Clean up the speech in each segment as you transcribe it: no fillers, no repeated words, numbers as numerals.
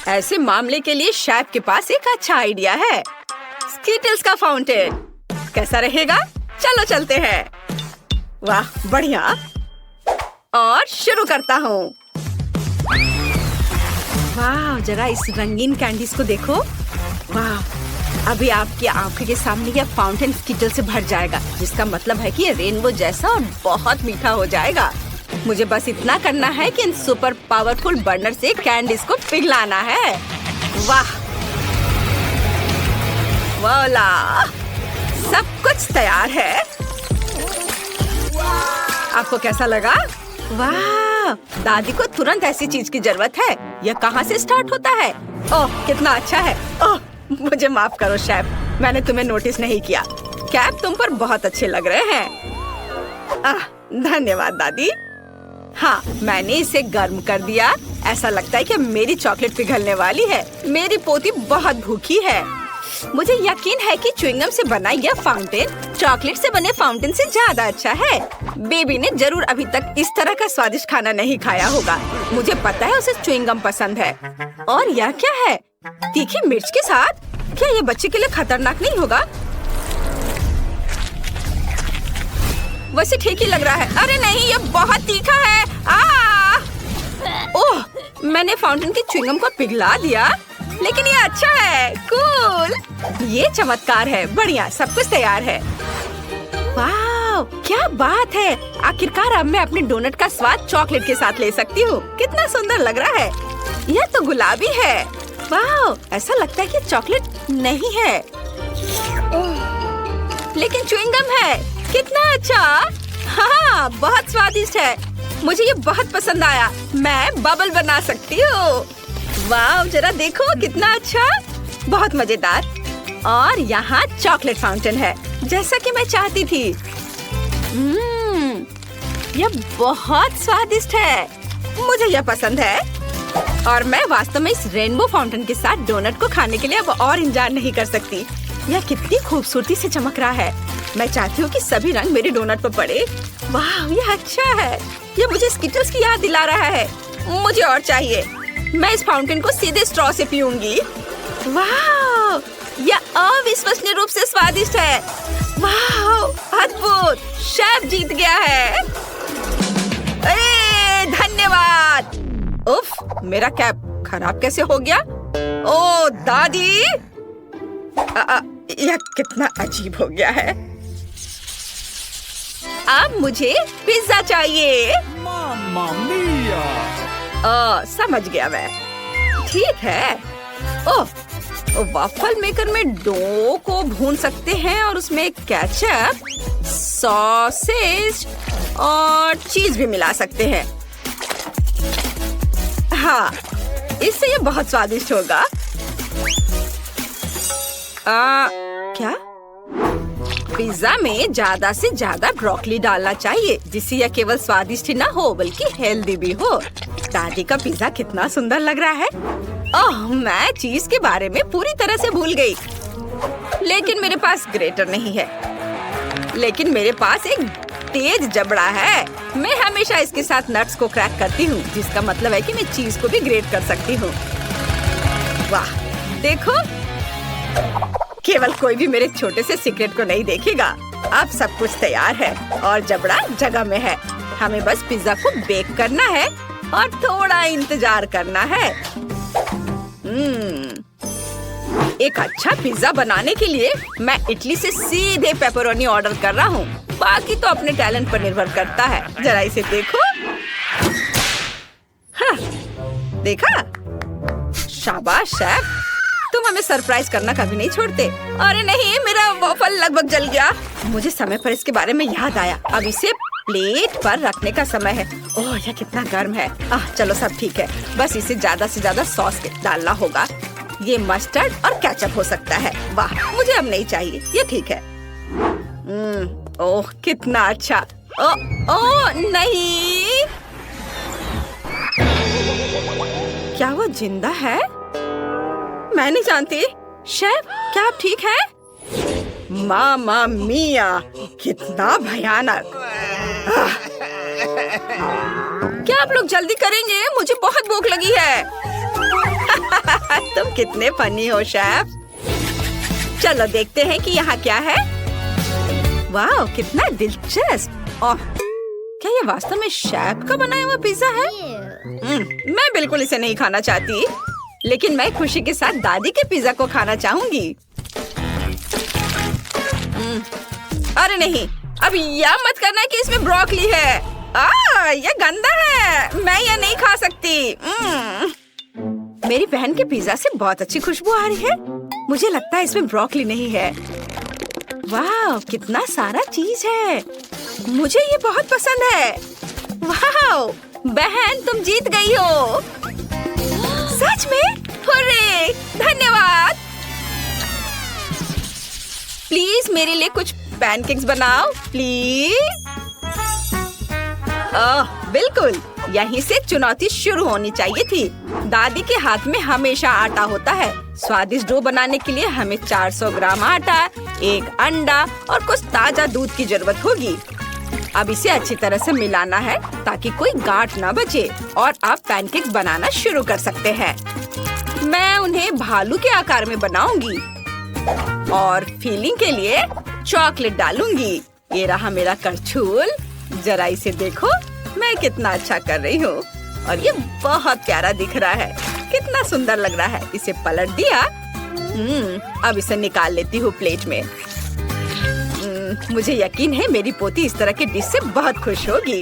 ऐसे मामले के लिए शेफ के पास एक अच्छा आइडिया है। स्कीटल्स का फाउंटेन कैसा रहेगा? चलो चलते हैं। वाह बढ़िया। और शुरू करता हूँ। वाह जरा इस रंगीन कैंडीज को देखो। वाह अभी आपकी आंखों के सामने यह फाउंटेन स्कीटल से भर जाएगा, जिसका मतलब है कि ये रेनबो जैसा और बहुत मीठा हो जाएगा। मुझे बस इतना करना है कि इन सुपर पावरफुल बर्नर से कैंडीज को पिघलाना है। वाह वाला सब कुछ तैयार है। आपको कैसा लगा? वाह दादी को तुरंत ऐसी चीज की जरूरत है। यह कहाँ से स्टार्ट होता है? ओह कितना अच्छा है। ओह मुझे माफ करो शेफ, मैंने तुम्हें नोटिस नहीं किया। कैप तुम पर बहुत अच्छे लग रहे हैं। धन्यवाद दादी। हाँ मैंने इसे गर्म कर दिया। ऐसा लगता है कि मेरी चॉकलेट पिघलने वाली है। मेरी पोती बहुत भूखी है। मुझे यकीन है कि च्युइंगम से बना यह फाउंटेन चॉकलेट से बने फाउंटेन से ज्यादा अच्छा है। बेबी ने जरूर अभी तक इस तरह का स्वादिष्ट खाना नहीं खाया होगा। मुझे पता है उसे च्युइंगम पसंद है। और यह क्या है? तीखी मिर्च के साथ? क्या ये बच्चे के लिए खतरनाक नहीं होगा? वैसे ठीक ही लग रहा है। अरे नहीं ये बहुत तीखा है। ओह मैंने फाउंटेन की च्युइंगम को पिघला दिया, लेकिन ये अच्छा है। कूल ये चमत्कार है। बढ़िया सब कुछ तैयार है। वाह क्या बात है। आखिरकार अब मैं अपने डोनट का स्वाद चॉकलेट के साथ ले सकती हूँ। कितना सुंदर लग रहा है। यह तो गुलाबी है। वाह ऐसा लगता है कि चॉकलेट नहीं है लेकिन च्युइंगम है। कितना अच्छा। हाँ बहुत स्वादिष्ट है। मुझे ये बहुत पसंद आया। मैं बबल बना सकती हूँ। वाह जरा देखो कितना अच्छा। बहुत मजेदार। और यहाँ चॉकलेट फाउंटेन है जैसा कि मैं चाहती थी। यह बहुत स्वादिष्ट है। मुझे यह पसंद है। और मैं वास्तव में इस रेनबो फाउंटेन के साथ डोनट को खाने के लिए अब और इंतजार नहीं कर सकती। यह कितनी खूबसूरती से चमक रहा है। मैं चाहती हूँ कि सभी रंग मेरे डोनट पर पड़े। वाह यह अच्छा है। यह मुझे स्कीटल्स की याद दिला रहा है। मुझे और चाहिए। मैं इस फाउंटेन को सीधे स्ट्रॉ से पीऊंगी। वाह यह अविश्वसनीय रूप से स्वादिष्ट है। वाह अद्भुत। शेफ जीत गया है। धन्यवाद। उफ मेरा कैप खराब कैसे हो गया? ओ दादी यह कितना अजीब हो गया है। अब मुझे पिज्जा चाहिए। मामा मिया। समझ गया मैं। ठीक है। ओह वाफल मेकर में डो को भून सकते हैं और उसमें केचप, सॉसेज और चीज भी मिला सकते हैं। हाँ इससे ये बहुत स्वादिष्ट होगा। क्या? पिज्जा में ज्यादा से ज्यादा ब्रोकली डालना चाहिए, जिससे यह केवल स्वादिष्ट ही ना हो बल्कि हेल्दी भी हो। दादी का पिज्जा कितना सुंदर लग रहा है। ओह मैं चीज के बारे में पूरी तरह से भूल गई। लेकिन मेरे पास ग्रेटर नहीं है। लेकिन मेरे पास एक तेज जबड़ा है। मैं हमेशा इसके साथ नट्स को क्रैक करती हूँ, जिसका मतलब है कि मैं चीज को भी ग्रेट कर सकती हूँ। वाह देखो केवल कोई भी मेरे छोटे से सीक्रेट को नहीं देखेगा। अब सब कुछ तैयार है और जबड़ा जगह में है। हमें बस पिज्जा को बेक करना है और थोड़ा इंतजार करना है। एक अच्छा पिज्जा बनाने के लिए मैं इटली से सीधे पेपरोनी ऑर्डर कर रहा हूँ। बाकी तो अपने टैलेंट पर निर्भर करता है। जरा इसे देखो। हाँ, देखा? शाबाश शेफ, तुम हमें सरप्राइज करना कभी नहीं छोड़ते। अरे नहीं मेरा वॉफल लगभग जल गया। मुझे समय पर इसके बारे में याद आया। अब इसे प्लेट पर रखने का समय है। ओह यह कितना गर्म है। चलो सब ठीक है। बस इसे ज्यादा से ज्यादा सॉस डालना होगा। ये मस्टर्ड और केचप हो सकता है। वाह मुझे अब नहीं चाहिए। ये ठीक है। ओह कितना अच्छा। ओह नहीं, क्या वो जिंदा है? मैं नहीं जानती। शेफ क्या आप ठीक हैं? मामा मिया कितना भयानक। क्या आप लोग जल्दी करेंगे? मुझे बहुत भूख लगी है। कितने फनी हो शेफ। चलो देखते हैं कि यहाँ क्या है। वाह, कितना दिलचस्प। ओह, क्या ये वास्तव में शेफ का बनाया हुआ पिज्जा है? मैं बिल्कुल इसे नहीं खाना चाहती, लेकिन मैं खुशी के साथ दादी के पिज्जा को खाना चाहूंगी। अरे नहीं, अब यह मत करना कि इसमें ब्रोकली है। यह गंदा है, मैं यह नहीं खा सकती। मेरी बहन के पिज्जा से बहुत अच्छी खुशबू आ रही है। मुझे लगता है इसमें ब्रोकली नहीं है। वाह, कितना सारा चीज है। मुझे ये बहुत पसंद है। वाह, बहन तुम जीत गई हो। सच में? हुर्रे! धन्यवाद। प्लीज मेरे लिए कुछ पैनकेक्स बनाओ, प्लीज। बिल्कुल, यहीं से चुनौती शुरू होनी चाहिए थी। दादी के हाथ में हमेशा आटा होता है। स्वादिष्ट डो बनाने के लिए हमें 400 ग्राम आटा, 1 अंडा और कुछ ताजा दूध की जरूरत होगी। अब इसे अच्छी तरह से मिलाना है ताकि कोई गांठ ना बचे, और आप पैनकेक्स बनाना शुरू कर सकते हैं। मैं उन्हें भालू के आकार में बनाऊंगी और फिलिंग के लिए चॉकलेट डालूंगी। ये रहा मेरा करछुल। जरा इसे देखो, मैं कितना अच्छा कर रही हूँ, और ये बहुत प्यारा दिख रहा है। कितना सुंदर लग रहा है। इसे पलट दिया। अब इसे निकाल लेती हूँ प्लेट में। मुझे यकीन है मेरी पोती इस तरह के डिश से बहुत खुश होगी।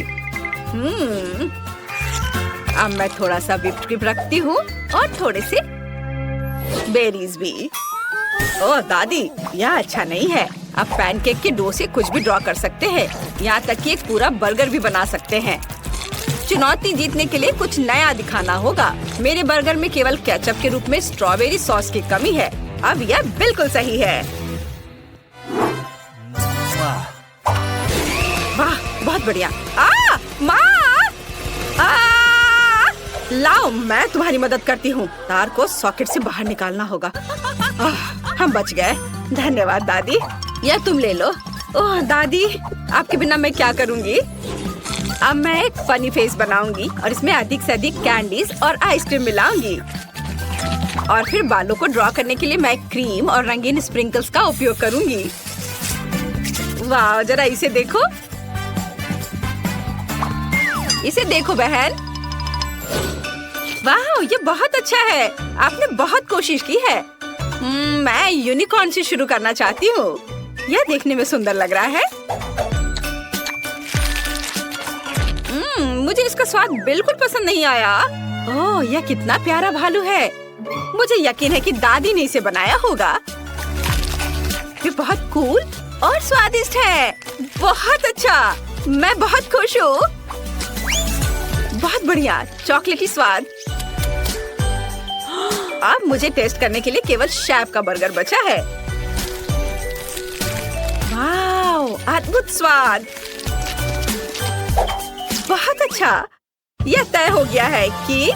अब मैं थोड़ा सा व्हिप्ड क्रीम रखती हूँ और थोड़े से बेरीज भी। ओह दादी, यह अच्छा नहीं है। आप पैनकेक के डो से कुछ भी ड्रॉ कर सकते हैं, यहाँ तक कि एक पूरा बर्गर भी बना सकते हैं। चुनौती जीतने के लिए कुछ नया दिखाना होगा। मेरे बर्गर में केवल केचप के रूप में स्ट्रॉबेरी सॉस की कमी है। अब यह बिल्कुल सही है। वाह, बहुत बढ़िया। माँ! लाओ, मैं तुम्हारी मदद करती हूँ। तार को सॉकेट से बाहर निकालना होगा। हम बच गए। धन्यवाद दादी। यह तुम ले लो। ओह दादी, आपके बिना मैं क्या करूँगी? अब मैं एक फनी फेस बनाऊंगी और इसमें अधिक से अधिक कैंडीज और आइसक्रीम मिलाऊंगी। और फिर बालों को ड्रॉ करने के लिए मैं क्रीम और रंगीन स्प्रिंकल्स का उपयोग करूंगी। वाह, जरा इसे देखो। इसे देखो बहन। वाह, ये बहुत अच्छा है। आपने बहुत कोशिश की है। मैं यूनिकॉर्न से शुरू करना चाहती हूँ। यह देखने में सुंदर लग रहा है। मुझे इसका स्वाद बिल्कुल पसंद नहीं आया। ओह, यह कितना प्यारा भालू है। मुझे यकीन है कि दादी ने इसे बनाया होगा। ये बहुत कूल और स्वादिष्ट है। बहुत अच्छा, मैं बहुत खुश हूँ। बहुत बढ़िया, चॉकलेटी स्वाद। अब मुझे टेस्ट करने के लिए केवल शेफ का बर्गर बचा है। वाह, अद्भुत स्वाद। बहुत अच्छा। यह तय हो गया है कि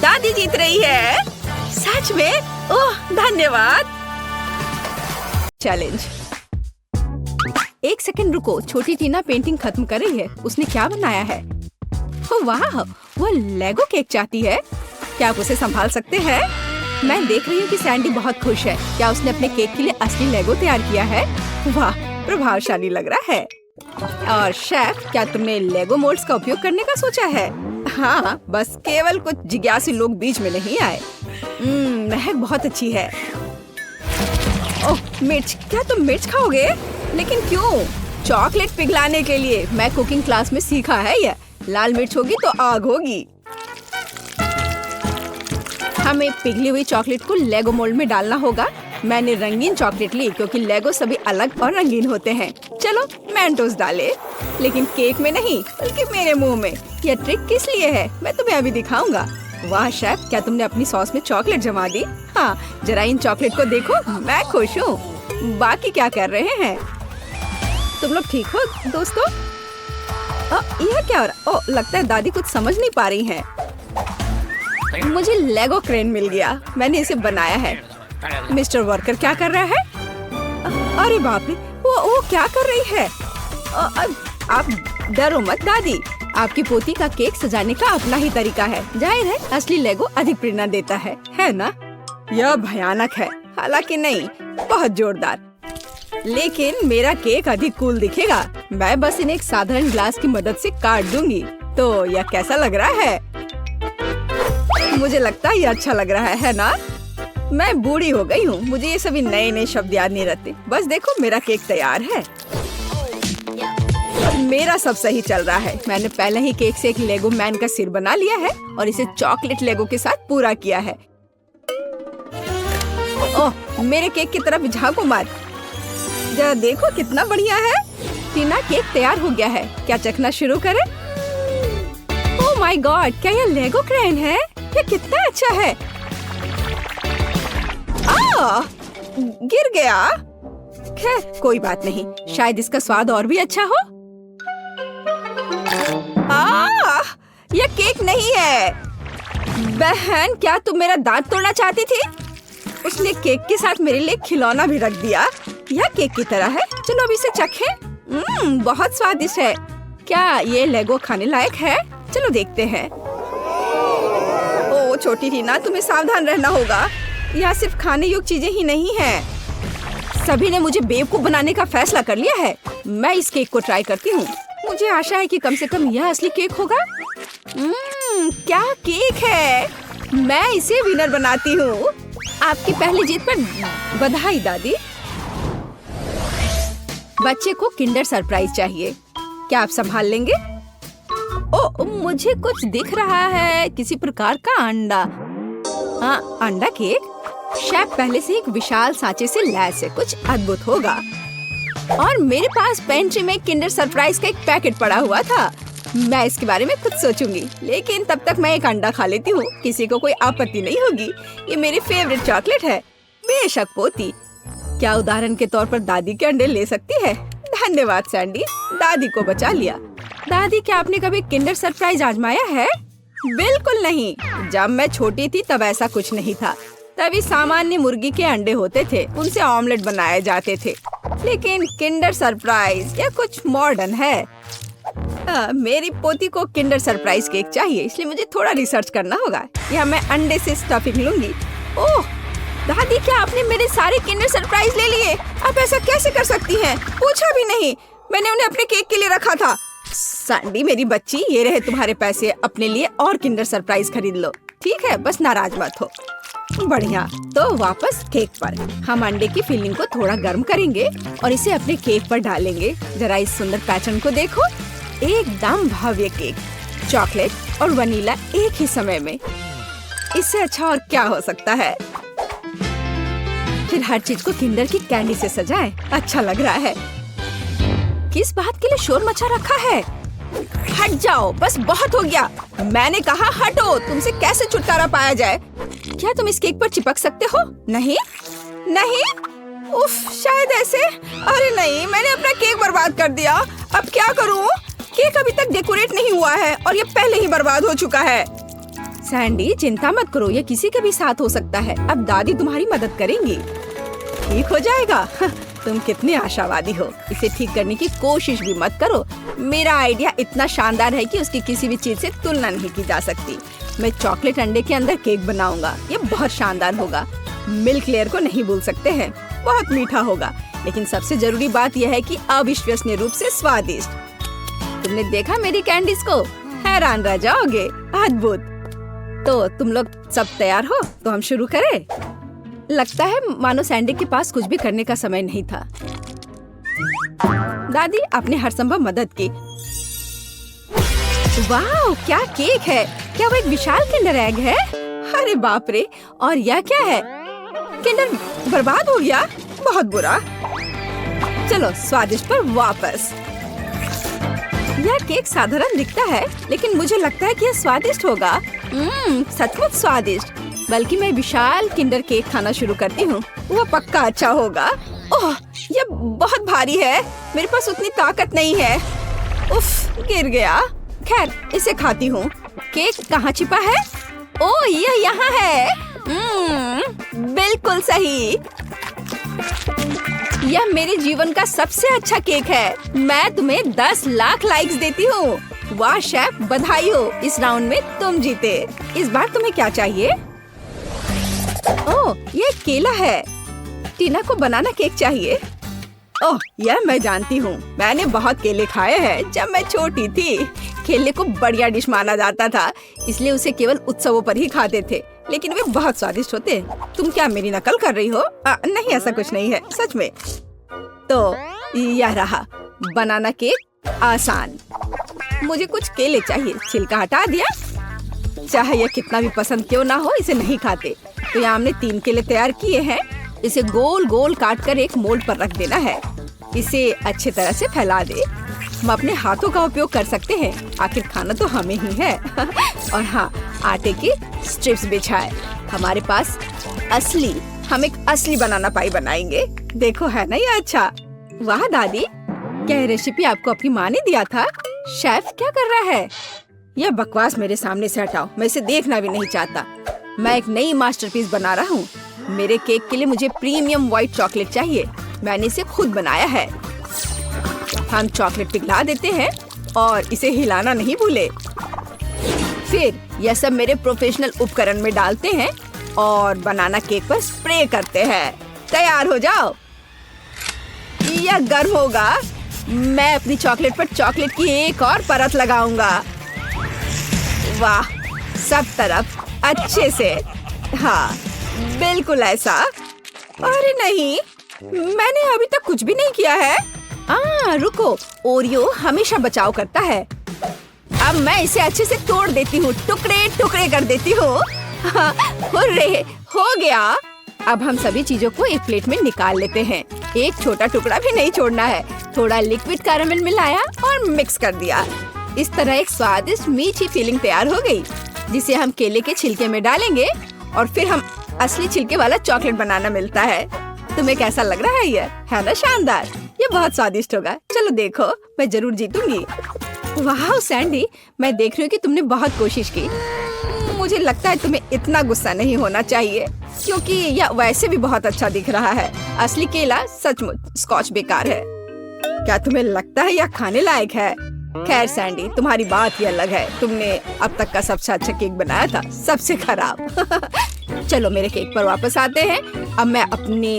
दादी जीत रही है। सच में? ओह, धन्यवाद। चैलेंज। एक सेकंड रुको, छोटी टीना पेंटिंग खत्म कर रही है। उसने क्या बनाया है? ओह वाह, वो लेगो केक चाहती है। क्या आप उसे संभाल सकते हैं? मैं देख रही हूँ कि सैंडी बहुत खुश है। क्या उसने अपने केक के लिए असली लेगो तैयार किया है? वाह, प्रभावशाली लग रहा है। और शेफ, क्या तुमने लेगो मोल्ड्स का उपयोग करने का सोचा है? हाँ, बस केवल कुछ जिज्ञासु लोग बीच में नहीं आए। महक बहुत अच्छी है। ओह, मिर्च। क्या तुम मिर्च खाओगे? लेकिन क्यों? चॉकलेट पिघलाने के लिए। मैं कुकिंग क्लास में सीखा है यह। लाल मिर्च होगी तो आग होगी। हमें पिघली हुई चॉकलेट को लेगो मोल्ड में डालना होगा। मैंने रंगीन चॉकलेट ली क्योंकि लेगो सभी अलग और रंगीन होते हैं। चलो मेंटोस डाले, लेकिन केक में नहीं बल्कि मेरे मुंह में। यह ट्रिक किस लिए है मैं तुम्हें अभी दिखाऊंगा। वाह शेफ, क्या तुमने अपनी सॉस में चॉकलेट जमा दी? हाँ, जरा इन चॉकलेट को देखो। मैं खुश हूँ। बाकी क्या कर रहे हैं तुम लोग? ठीक हो दोस्तों? यह क्या हो रहा? ओह, लगता है दादी कुछ समझ नहीं पा रही हैं। मुझे लेगो क्रेन मिल गया। मैंने इसे बनाया है। मिस्टर वर्कर क्या कर रहा है? अरे बाप रे, वो क्या कर रही है? आप डरो मत दादी। आपकी पोती का केक सजाने का अपना ही तरीका है। जाहिर है असली लेगो अधिक प्रेरणा देता है ना? यह भयानक है, हालांकि नहीं, बहुत जोरदार। लेकिन मेरा केक अधिक कूल दिखेगा। मैं बस इन्हें एक साधारण ग्लास की मदद से काट दूंगी। तो यह कैसा लग रहा है? मुझे लगता है यह अच्छा लग रहा है ना? मैं बूढ़ी हो गई हूँ, मुझे ये सभी नए नए शब्द याद नहीं रहते। बस देखो, मेरा केक तैयार है और मेरा सब सही चल रहा है। मैंने पहले ही केक से एक लेगो मैन का सिर बना लिया है और इसे चॉकलेट लेगो के साथ पूरा किया है। ओह, मेरे केक की तरफ झांको मत। जरा देखो कितना बढ़िया है। टीना, केक तैयार हो गया है, क्या चखना शुरू करें? ओह माय गॉड, क्या यह लेगो क्रेन है? यह कितना अच्छा है। गिर गया। खैर कोई बात नहीं, शायद इसका स्वाद और भी अच्छा हो। यह केक नहीं है। बहन, क्या तुम मेरा दांत तोड़ना चाहती थी? उसने केक के साथ मेरे लिए खिलौना भी रख दिया। यह केक की तरह है। चलो अब इसे चखें। बहुत स्वादिष्ट है। क्या ये लेगो खाने लायक है? चलो देखते हैं। ओ छोटी टीना, तुम्हें सावधान रहना होगा। यहाँ सिर्फ खाने योग्य चीजें ही नहीं हैं। सभी ने मुझे बेवकूफ बनाने का फैसला कर लिया है। मैं इस केक को ट्राई करती हूँ। मुझे आशा है कि कम से कम यह असली केक होगा। क्या केक है! मैं इसे विनर बनाती हूँ। आपकी पहली जीत पर बधाई दादी। बच्चे को किंडर सरप्राइज चाहिए। क्या आप संभाल लेंगे? ओ, मुझे कुछ दिख रहा है, किसी प्रकार का अंडा। हाँ, अंडा केक। शेफ पहले से एक विशाल सांचे से लैस है, कुछ अद्भुत होगा। और मेरे पास पेंट्री में किंडर सरप्राइज का एक पैकेट पड़ा हुआ था। मैं इसके बारे में कुछ सोचूंगी, लेकिन तब तक मैं एक अंडा खा लेती हूँ। किसी को कोई आपत्ति नहीं होगी। ये मेरी फेवरेट चॉकलेट है। बेशक पोती, क्या उदाहरण के तौर पर दादी के अंडे ले सकती है? धन्यवाद सैंडी, दादी को बचा लिया। दादी, क्या आपने कभी किंडर सरप्राइज आजमाया है? बिल्कुल नहीं। जब मैं छोटी थी तब ऐसा कुछ नहीं था। तभी सामान्य मुर्गी के अंडे होते थे, उनसे ऑमलेट बनाए जाते थे। लेकिन किंडर सरप्राइज यह कुछ मॉडर्न है। मेरी पोती को किंडर सरप्राइज केक चाहिए, इसलिए मुझे थोड़ा रिसर्च करना होगा। यह मैं अंडे से स्टफिंग लूंगी। ओह दादी, क्या आपने मेरे सारे किंडर सरप्राइज ले लिए? आप ऐसा कैसे कर सकती हैं? पूछा भी नहीं। मैंने उन्हें अपने केक के लिए रखा था। सैंडी मेरी बच्ची, ये रहे तुम्हारे पैसे। अपने लिए और किंडर सरप्राइज खरीद लो। ठीक है, बस नाराज मत हो। बढ़िया, तो वापस केक पर। हम अंडे की फिलिंग को थोड़ा गर्म करेंगे और इसे अपने केक पर डालेंगे। जरा इस सुंदर पैटर्न को देखो, एकदम भव्य केक। चॉकलेट और वनीला एक ही समय में। इससे अच्छा और क्या हो सकता है? फिर हर चीज को किंडर की कैंडी से सजाएं। अच्छा लग रहा है। किस बात के लिए शोर मचा रखा है? हट जाओ, बस बहुत हो गया। मैंने कहा हटो। तुमसे कैसे छुटकारा पाया जाए? क्या तुम इस केक पर चिपक सकते हो? नहीं नहीं। उफ, शायद ऐसे। अरे नहीं, मैंने अपना केक बर्बाद कर दिया। अब क्या करूं? केक अभी तक डेकोरेट नहीं हुआ है और ये पहले ही बर्बाद हो चुका है। सैंडी, चिंता मत करो, ये किसी के भी साथ हो सकता है। अब दादी तुम्हारी मदद करेंगी। ठीक हो जाएगा। तुम कितने आशावादी हो। इसे ठीक करने की कोशिश भी मत करो। मेरा आइडिया इतना शानदार है कि उसकी किसी भी चीज से तुलना नहीं की जा सकती। मैं चॉकलेट अंडे के अंदर केक बनाऊंगा। ये बहुत शानदार होगा। मिल्क लेयर को नहीं भूल सकते हैं। बहुत मीठा होगा, लेकिन सबसे जरूरी बात यह है कि अविश्वसनीय रूप से स्वादिष्ट। तुमने देखा मेरी कैंडीज को? हैरान रह जाओगे। अद्भुत। तो तुम लोग सब तैयार हो? तो हम शुरू करें? लगता है मानो सैंडी के पास कुछ भी करने का समय नहीं था। दादी, आपने हर संभव मदद की। वाह, क्या केक है! क्या वो एक विशाल किंडर एग है? अरे बाप रे! और यह क्या है? किंडर बर्बाद हो गया। बहुत बुरा। चलो स्वादिष्ट पर वापस। यह केक साधारण दिखता है, लेकिन मुझे लगता है कि यह स्वादिष्ट होगा। सचमुच स्वादिष्ट। बल्कि मैं विशाल किंडर केक खाना शुरू करती हूँ। वह पक्का अच्छा होगा। ओह, यह बहुत भारी है। मेरे पास उतनी ताकत नहीं है। उफ, गिर गया। खैर, इसे खाती हूँ। केक कहाँ छिपा है? ओह, यह यहाँ है। बिल्कुल सही। यह मेरे जीवन का सबसे अच्छा केक है। मैं तुम्हें 10 लाख लाइक्स देती हूँ। वाह शेफ, बधाई हो। इस राउंड में तुम जीते। इस बार तुम्हें क्या चाहिए? ओह, ये केला है। टीना को बनाना केक चाहिए। ओह, यह मैं जानती हूँ। मैंने बहुत केले खाए हैं जब मैं छोटी थी। केले को बढ़िया डिश माना जाता था, इसलिए उसे केवल उत्सवों पर ही खाते थे, लेकिन वे बहुत स्वादिष्ट होते। तुम क्या मेरी नकल कर रही हो? नहीं, ऐसा कुछ नहीं है, सच में। तो यह रहा बनाना केक, आसान। मुझे कुछ केले चाहिए। छिलका हटा दिया। चाहे यह कितना भी पसंद क्यों ना हो, इसे नहीं खाते। तो यहाँ हमने 3 केले तैयार किए हैं। इसे गोल गोल काट कर एक मोल्ड पर रख देना है। इसे अच्छी तरह से फैला दे। हम अपने हाथों का उपयोग कर सकते हैं, आखिर खाना तो हमें ही है। और हाँ, आटे की स्ट्रिप्स बिछाए। हमारे पास हम एक असली बनाना पाई बनाएंगे। देखो, है ना ये अच्छा? वाह दादी, क्या रेसिपी आपको अपनी माँ ने दिया था? शेफ क्या कर रहा है? यह बकवास मेरे सामने से हटाओ, मैं इसे देखना भी नहीं चाहता। मैं एक नई मास्टरपीस बना रहा हूँ। मेरे केक के लिए मुझे प्रीमियम व्हाइट चॉकलेट चाहिए। मैंने इसे खुद बनाया है। हम चॉकलेट पिघला देते हैं और इसे हिलाना नहीं भूले। फिर यह सब मेरे प्रोफेशनल उपकरण में डालते हैं और बनाना केक पर स्प्रे करते हैं। तैयार हो जाओ। यह गर्म होगा। मैं अपनी चॉकलेट पर चॉकलेट की एक और परत लगाऊंगा। वाह, सब तरफ अच्छे से। हाँ, बिल्कुल ऐसा। अरे नहीं, मैंने अभी तक कुछ भी नहीं किया है। रुको, ओरियो हमेशा बचाव करता है। अब मैं इसे अच्छे से तोड़ देती हूँ, टुकड़े टुकड़े कर देती हूँ। हुर्रे, हो गया। अब हम सभी चीजों को एक प्लेट में निकाल लेते हैं। एक छोटा टुकड़ा भी नहीं छोड़ना है। थोड़ा लिक्विड कैरामेल मिलाया और मिक्स कर दिया। इस तरह एक स्वादिष्ट मीठी फीलिंग तैयार हो गई, जिसे हम केले के छिलके में डालेंगे और फिर हम असली छिलके वाला चॉकलेट बनाना मिलता है। तुम्हें कैसा लग रहा है? ये है ना शानदार? ये बहुत स्वादिष्ट होगा। चलो देखो, मैं जरूर जीतूंगी। वाह सैंडी, मैं देख रही हूँ कि तुमने बहुत कोशिश की। मुझे लगता है तुम्हें इतना गुस्सा नहीं होना चाहिए, क्योंकि यह वैसे भी बहुत अच्छा दिख रहा है। असली केला सचमुच स्कॉच बेकार है। क्या तुम्हें लगता है यह खाने लायक है? खैर सैंडी, तुम्हारी बात ही अलग है। तुमने अब तक का सबसे अच्छा केक बनाया था, सबसे खराब। चलो मेरे केक पर वापस आते हैं। अब मैं अपने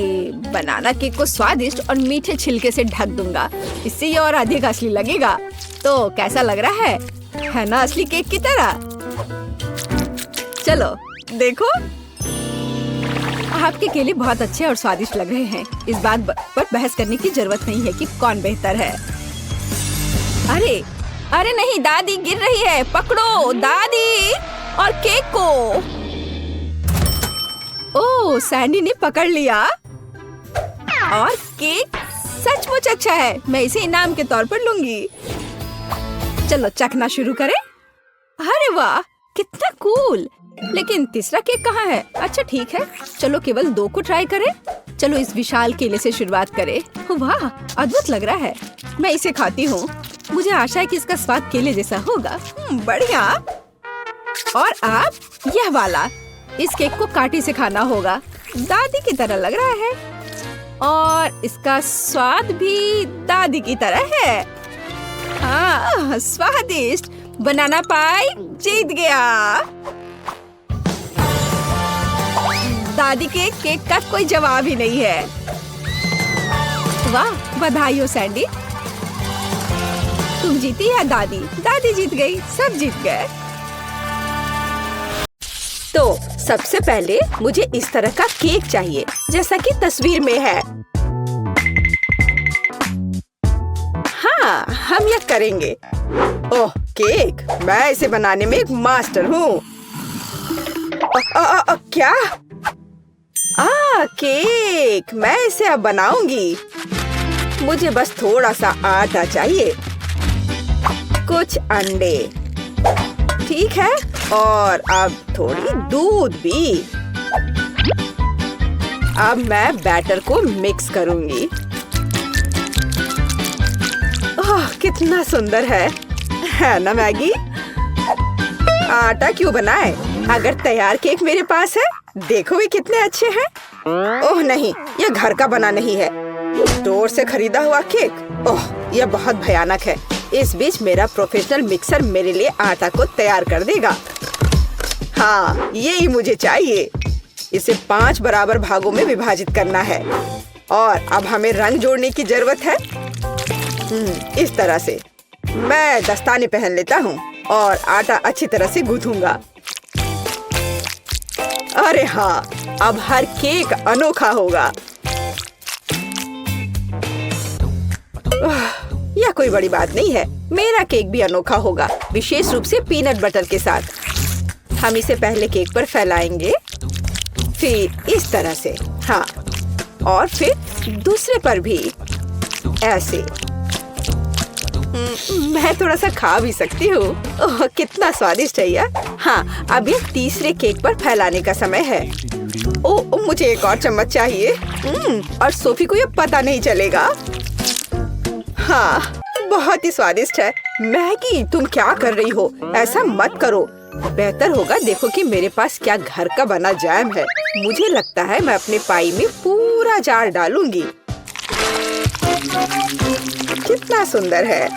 बनाना केक को स्वादिष्ट और मीठे छिलके से ढक दूंगा। इससे ये और अधिक असली लगेगा। तो कैसा लग रहा है ना असली केक की तरह? चलो देखो, आपके केले बहुत अच्छे और स्वादिष्ट लग रहे हैं। इस बात पर बहस करने की जरूरत नहीं है कि कौन बेहतर है। अरे नहीं, दादी गिर रही है। पकड़ो दादी और केक को। ओह, सैंडी ने पकड़ लिया और केक सचमुच अच्छा है। मैं इसे इनाम के तौर पर लूंगी। चलो चखना शुरू करें। अरे वाह, कितना कूल। लेकिन तीसरा केक कहाँ है? अच्छा ठीक है, चलो केवल 2 को ट्राई करें। चलो इस विशाल केले से शुरुआत करें। वाह, अद्भुत लग रहा है। मैं इसे खाती हूँ। मुझे आशा है कि इसका स्वाद केले जैसा होगा। बढ़िया। और आप यह वाला, इस केक को कांटे से खाना होगा। दादी की तरह लग रहा है और इसका स्वाद भी दादी की तरह है। हाँ, स्वादिष्ट। बनाना पाई जीत गया। दादी के केक का कोई जवाब ही नहीं है। वाह, बधाई हो सैंडी। तुम जीती या दादी जीत गई। सब जीत गए। तो सबसे पहले मुझे इस तरह का केक चाहिए, जैसा कि तस्वीर में है। हाँ, हम यह करेंगे। ओह, केक, मैं इसे बनाने में एक मास्टर हूँ। क्या? केक, मैं इसे अब बनाऊंगी। मुझे बस थोड़ा सा आटा चाहिए, कुछ अंडे, ठीक है, और अब थोड़ी दूध भी। अब मैं बैटर को मिक्स करूंगी। ओह, कितना सुंदर है ना मैगी? आटा क्यों बनाए, अगर तैयार केक मेरे पास है। देखो वे कितने अच्छे हैं। ओह नहीं, यह घर का बना नहीं है, स्टोर से खरीदा हुआ केक। ओह, यह बहुत भयानक है। इस बीच मेरा प्रोफेशनल मिक्सर मेरे लिए आटा को तैयार कर देगा। हाँ, यही मुझे चाहिए। इसे 5 बराबर भागों में विभाजित करना है और अब हमें रंग जोड़ने की जरूरत है। इस तरह से मैं दस्ताने पहन लेता हूँ और आटा अच्छी तरह से गूंथूंगा। अरे हाँ, अब हर केक अनोखा होगा। यह कोई बड़ी बात नहीं है, मेरा केक भी अनोखा होगा, विशेष रूप से पीनट बटर के साथ। हम इसे पहले केक पर फैलाएंगे, फिर इस तरह से, हाँ, और फिर दूसरे पर भी ऐसे। मैं थोड़ा सा खा भी सकती हूँ। ओह, कितना स्वादिष्ट है यह। हाँ, अब ये तीसरे केक पर फैलाने का समय है। ओह, मुझे एक और चम्मच चाहिए। और सोफी को ये पता नहीं चलेगा। हाँ, बहुत ही स्वादिष्ट है। मैगी, तुम क्या कर रही हो? ऐसा मत करो। बेहतर होगा देखो कि मेरे पास क्या घर का बना जैम है। मुझे लगता है मैं अपने पाई में पूरा जार डालूंगी। कितना सुंदर है।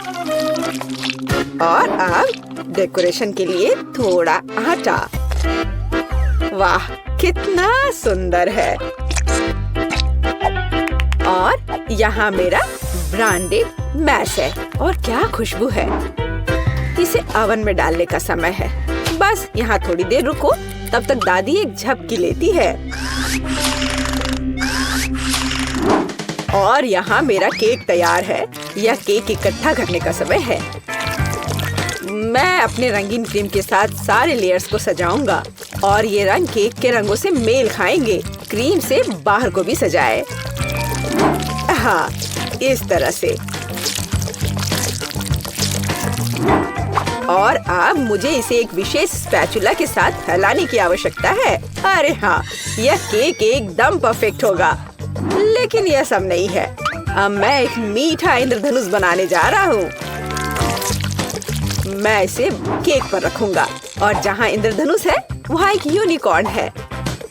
और अब डेकोरेशन के लिए थोड़ा आटा। वाह, कितना सुंदर है। और यहाँ मेरा ब्रांडेड मैश है और क्या खुशबू है। इसे ओवन में डालने का समय है। बस यहाँ थोड़ी देर रुको, तब तक दादी एक झपकी लेती है। और यहाँ मेरा केक तैयार है। यह केक इकट्ठा करने का समय है। मैं अपने रंगीन क्रीम के साथ सारे लेयर्स को सजाऊंगा और ये रंग केक के रंगों से मेल खाएंगे। क्रीम से बाहर को भी सजाए। हाँ, इस तरह से। और अब मुझे इसे एक विशेष स्पैचुला के साथ फैलाने की आवश्यकता है। अरे हाँ, यह केक एकदम परफेक्ट होगा। लेकिन यह सब नहीं है। अब मैं एक मीठा इंद्रधनुष बनाने जा रहा हूँ। मैं इसे केक पर रखूंगा और जहाँ इंद्रधनुष है वहाँ एक यूनिकॉर्न है।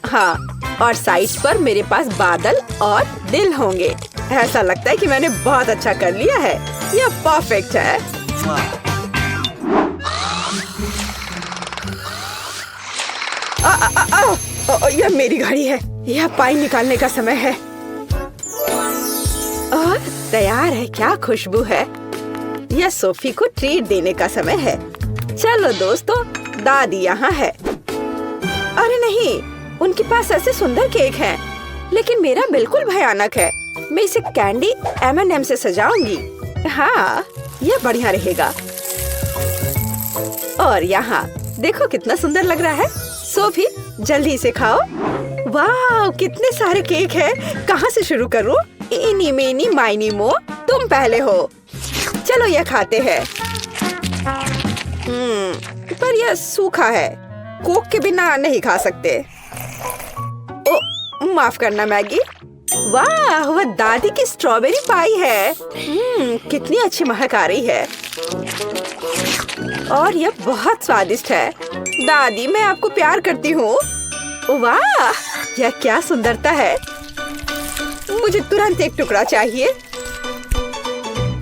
हाँ, और साइड्स पर मेरे पास बादल और दिल होंगे। ऐसा लगता है कि मैंने बहुत अच्छा कर लिया है। यह परफेक्ट है। यह मेरी घड़ी है। यह पाई निकालने का समय है। और तैयार है। क्या खुशबू है। यह सोफी को ट्रीट देने का समय है। चलो दोस्तों, दादी यहाँ है। अरे नहीं, उनके पास ऐसे सुंदर केक हैं, लेकिन मेरा बिल्कुल भयानक है। मैं इसे कैंडी M&M से सजाऊंगी। हाँ, यह बढ़िया रहेगा। और यहाँ देखो कितना सुंदर लग रहा है। सोफी, जल्दी इसे खाओ। वाह, कितने सारे केक हैं। कहाँ से शुरू करूँ? इनी मेनी माइनी मो, तुम पहले हो। चलो यह खाते हैं। पर यह सूखा है। कोक के बिना नहीं खा सकते। ओ, माफ करना मैगी। वाह, वह दादी की स्ट्रॉबेरी पाई है। कितनी अच्छी महक आ रही है। और यह बहुत स्वादिष्ट है। दादी, मैं आपको प्यार करती हूँ। वाह, यह क्या सुंदरता है। मुझे तुरंत एक टुकड़ा चाहिए।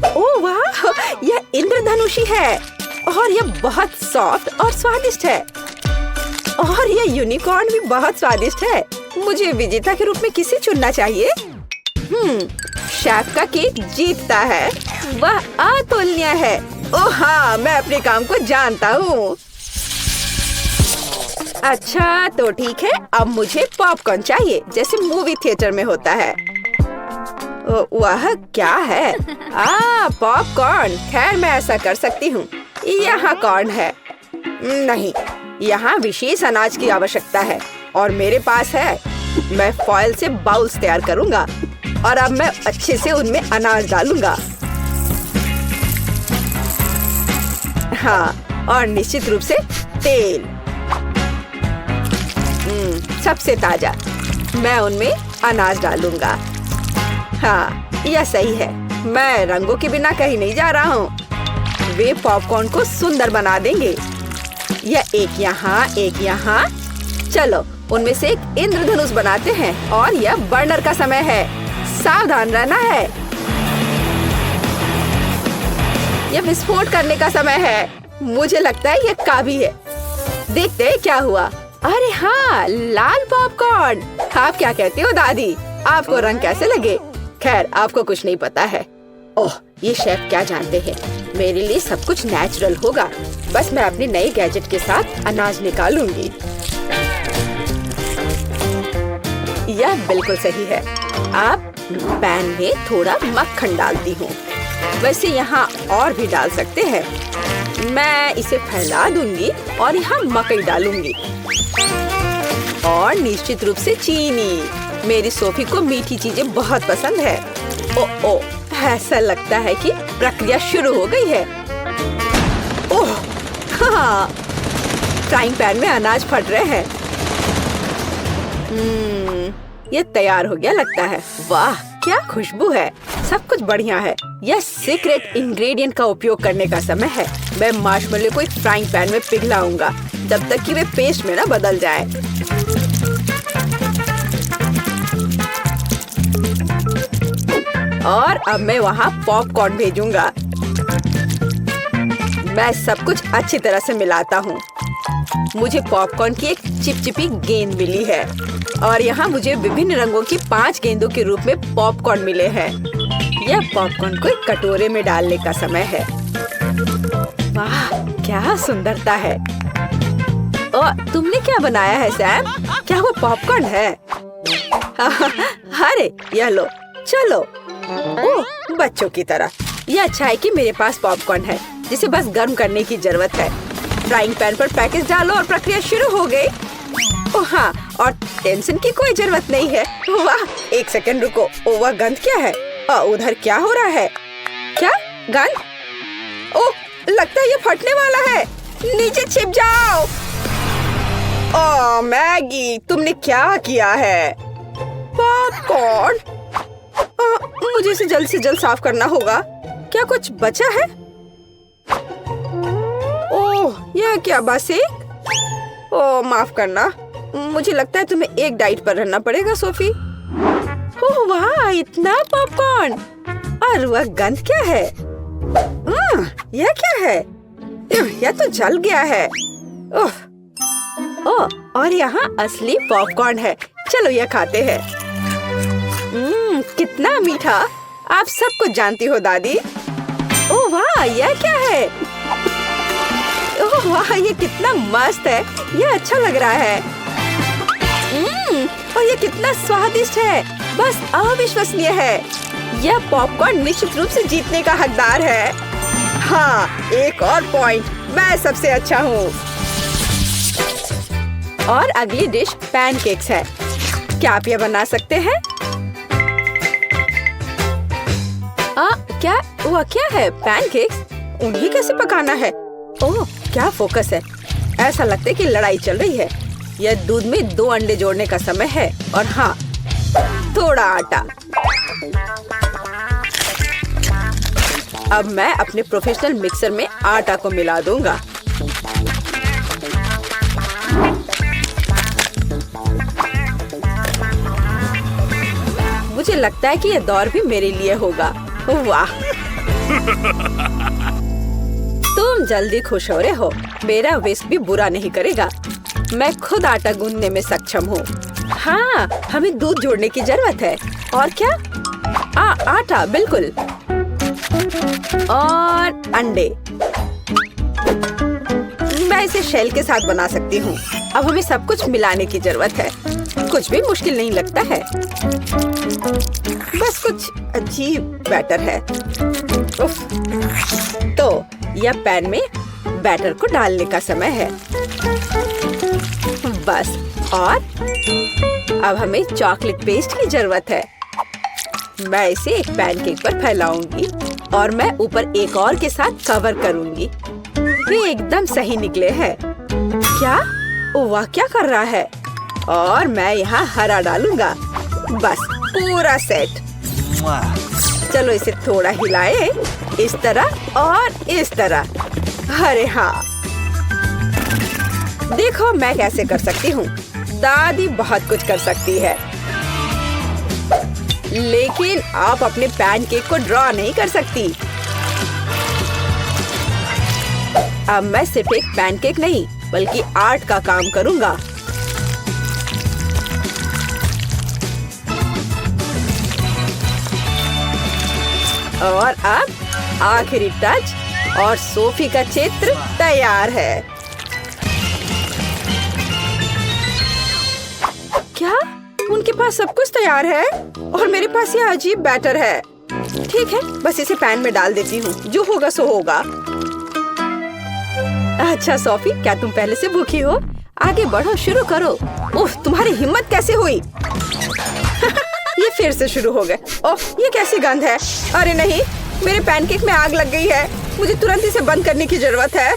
ओह वाह, यह इंद्रधनुषी है और यह बहुत सॉफ्ट और स्वादिष्ट है। और यह यूनिकॉर्न भी बहुत स्वादिष्ट है। मुझे विजेता के रूप में किसे चुनना चाहिए? शेफ का केक जीतता है। वह अतुलनीय है। ओह हाँ, मैं अपने काम को जानता हूँ। अच्छा तो ठीक है, अब मुझे पॉपकॉर्न चाहिए, जैसे मूवी थिएटर में होता है। वह क्या है? पॉपकॉर्न। खैर, मैं ऐसा कर सकती हूँ। यहाँ कॉर्न है। नहीं, यहाँ विशेष अनाज की आवश्यकता है और मेरे पास है। मैं फॉइल से बाउल्स तैयार करूँगा और अब मैं अच्छे से उनमें अनाज डालूंगा। हाँ, और निश्चित रूप से तेल। सबसे ताजा। मैं उनमें अनाज डालूंगा। हाँ, यह सही है। मैं रंगों के बिना कहीं नहीं जा रहा हूँ। वे पॉपकॉर्न को सुंदर बना देंगे। यह एक यहाँ, एक यहाँ। चलो, उनमें से एक इंद्रधनुष बनाते हैं और यह बर्नर का समय है। सावधान रहना है। यह विस्फोट करने का समय है। मुझे लगता है यह काफी है। देखते हैं क्या हुआ। अरे हाँ, लाल पॉपकॉर्न। आप क्या कहते हो दादी? आपको रंग कैसे लगे? खैर, आपको कुछ नहीं पता है। ओह, ये शेफ क्या जानते हैं, मेरे लिए सब कुछ नेचुरल होगा। बस मैं अपने नए गैजेट के साथ अनाज निकालूंगी। यह बिल्कुल सही है। अब पैन में थोड़ा मक्खन डालती हूँ। वैसे यहाँ और भी डाल सकते हैं। मैं इसे फैला दूंगी और यहाँ मकई डालूंगी और निश्चित रूप से चीनी। मेरी सोफी को मीठी चीजें बहुत पसंद है। ओ, ऐसा लगता है कि प्रक्रिया शुरू हो गई है। ओह, हाँ, फ्राइंग पैन में अनाज फट रहे हैं। ये तैयार हो गया लगता है। वाह, क्या खुशबू है। सब कुछ बढ़िया है। यह सीक्रेट इंग्रेडिएंट का उपयोग करने का समय है। मैं मार्शमेलो को एक फ्राइंग पैन में पिघलाऊंगा जब तक कि वे पेस्ट में ना बदल जाए। और अब मैं वहाँ पॉपकॉर्न भेजूंगा। मैं सब कुछ अच्छी तरह से मिलाता हूँ। मुझे पॉपकॉर्न की एक चिपचिपी गेंद मिली है और यहाँ मुझे विभिन्न रंगों की 5 गेंदों के रूप में पॉपकॉर्न मिले हैं। यह पॉपकॉर्न को एक कटोरे में डालने का समय है। वाह, क्या सुंदरता है। और तुमने क्या बनाया है सैम? क्या वो पॉपकॉर्न है? अरे यह लो, चलो। ओह, बच्चों की तरह। यह अच्छा है कि मेरे पास पॉपकॉर्न है जिसे बस गर्म करने की जरूरत है। फ्राइंग पैन पर पैकेज डालो और प्रक्रिया शुरू हो गई। ओह हाँ, और टेंशन की कोई जरूरत नहीं है। वाह, एक सेकंड रुको। ओ, वह गंध क्या है? उधर क्या हो रहा है? क्या गंध? ओह, लगता है ये फटने वाला है। नीचे छिप जाओ। ओह मैगी, तुमने क्या किया है? पॉपकॉर्न। मुझे इसे जल्द से जल्द साफ करना होगा। क्या कुछ बचा है? ओह, यह क्या बस एक? ओह, माफ करना। मुझे लगता है तुम्हें एक डाइट पर रहना पड़ेगा सोफी। ओह वाह, इतना पॉपकॉर्न। और वह गंध क्या है? यह क्या है? यह तो जल गया है। ओह, और यहाँ असली पॉपकॉर्न है। चलो यह खाते हैं। कितना मीठा। आप सब कुछ जानती हो दादी। ओह वाह, यह क्या है? ओह वाह, ये कितना मस्त है। यह अच्छा लग रहा है। और ये कितना स्वादिष्ट है। बस अविश्वसनीय है। यह पॉपकॉर्न निश्चित रूप से जीतने का हकदार है। हाँ, एक और पॉइंट। मैं सबसे अच्छा हूँ। और अगली डिश पैनकेक्स है। क्या आप यह बना सकते हैं? क्या है? पैनकेक्स? उन्हें कैसे पकाना है? ओह, क्या फोकस है। ऐसा लगता है कि लड़ाई चल रही है। यह दूध में 2 अंडे जोड़ने का समय है और हाँ, थोड़ा आटा। अब मैं अपने प्रोफेशनल मिक्सर में आटा को मिला दूंगा। मुझे लगता है कि यह दौर भी मेरे लिए होगा। वाह, तुम जल्दी खुश हो रहे हो। मेरा विस्क भी बुरा नहीं करेगा। मैं खुद आटा गूंदने में सक्षम हूँ। हाँ, हमें दूध जोड़ने की जरूरत है। और क्या? आटा, बिल्कुल। और अंडे। मैं इसे शेल के साथ बना सकती हूँ। अब हमें सब कुछ मिलाने की जरूरत है। कुछ भी मुश्किल नहीं लगता है। बस कुछ अजीब बैटर है। उफ। तो यह पैन में बैटर को डालने का समय है। बस, और अब हमें चॉकलेट पेस्ट की जरूरत है। मैं इसे एक पैनकेक पर फैलाऊंगी और मैं ऊपर एक और के साथ कवर करूंगी। वे एकदम सही निकले हैं। क्या? वाह, क्या कर रहा है? और मैं यहाँ हरा डालूंगा। बस, पूरा सेट। चलो इसे थोड़ा हिलाए, इस तरह और इस तरह। अरे हाँ, देखो मैं कैसे कर सकती हूँ। दादी बहुत कुछ कर सकती है, लेकिन आप अपने पैनकेक को ड्रॉ नहीं कर सकती। अब मैं सिर्फ एक पैनकेक नहीं बल्कि आर्ट का काम करूँगा। और अब आखिरी टच और सोफी का चित्र तैयार है। क्या उनके पास सब कुछ तैयार है और मेरे पास ये अजीब बैटर है। ठीक है, बस इसे पैन में डाल देती हूँ, जो होगा सो होगा। अच्छा सोफी, क्या तुम पहले से भूखी हो? आगे बढ़ो, शुरू करो। ओह, तुम्हारी हिम्मत कैसे हुई? ये फिर से शुरू हो गए। ओह, ये कैसी गंध है? अरे नहीं, मेरे पैनकेक में आग लग गई है। मुझे तुरंत इसे बंद करने की जरूरत है।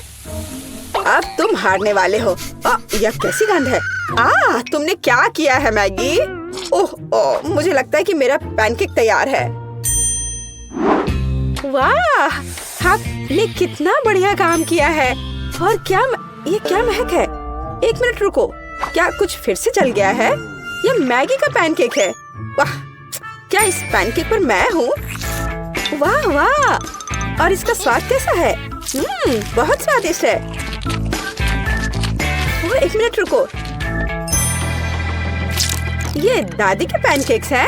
अब तुम हारने वाले हो। यह कैसी गंध है? तुमने क्या किया है मैगी? ओह, मुझे लगता है कि मेरा पैनकेक तैयार है। वाह, आपने कितना बढ़िया काम किया है। और ये क्या महक है? एक मिनट रुको, क्या कुछ फिर से जल गया है? यह मैगी का पैनकेक है। वाह, क्या इस पैनकेक पर मैं हूँ? वाह वाह, और इसका स्वाद कैसा है? बहुत स्वादिष्ट है। एक मिनट रुको, ये दादी के पैनकेक्स हैं?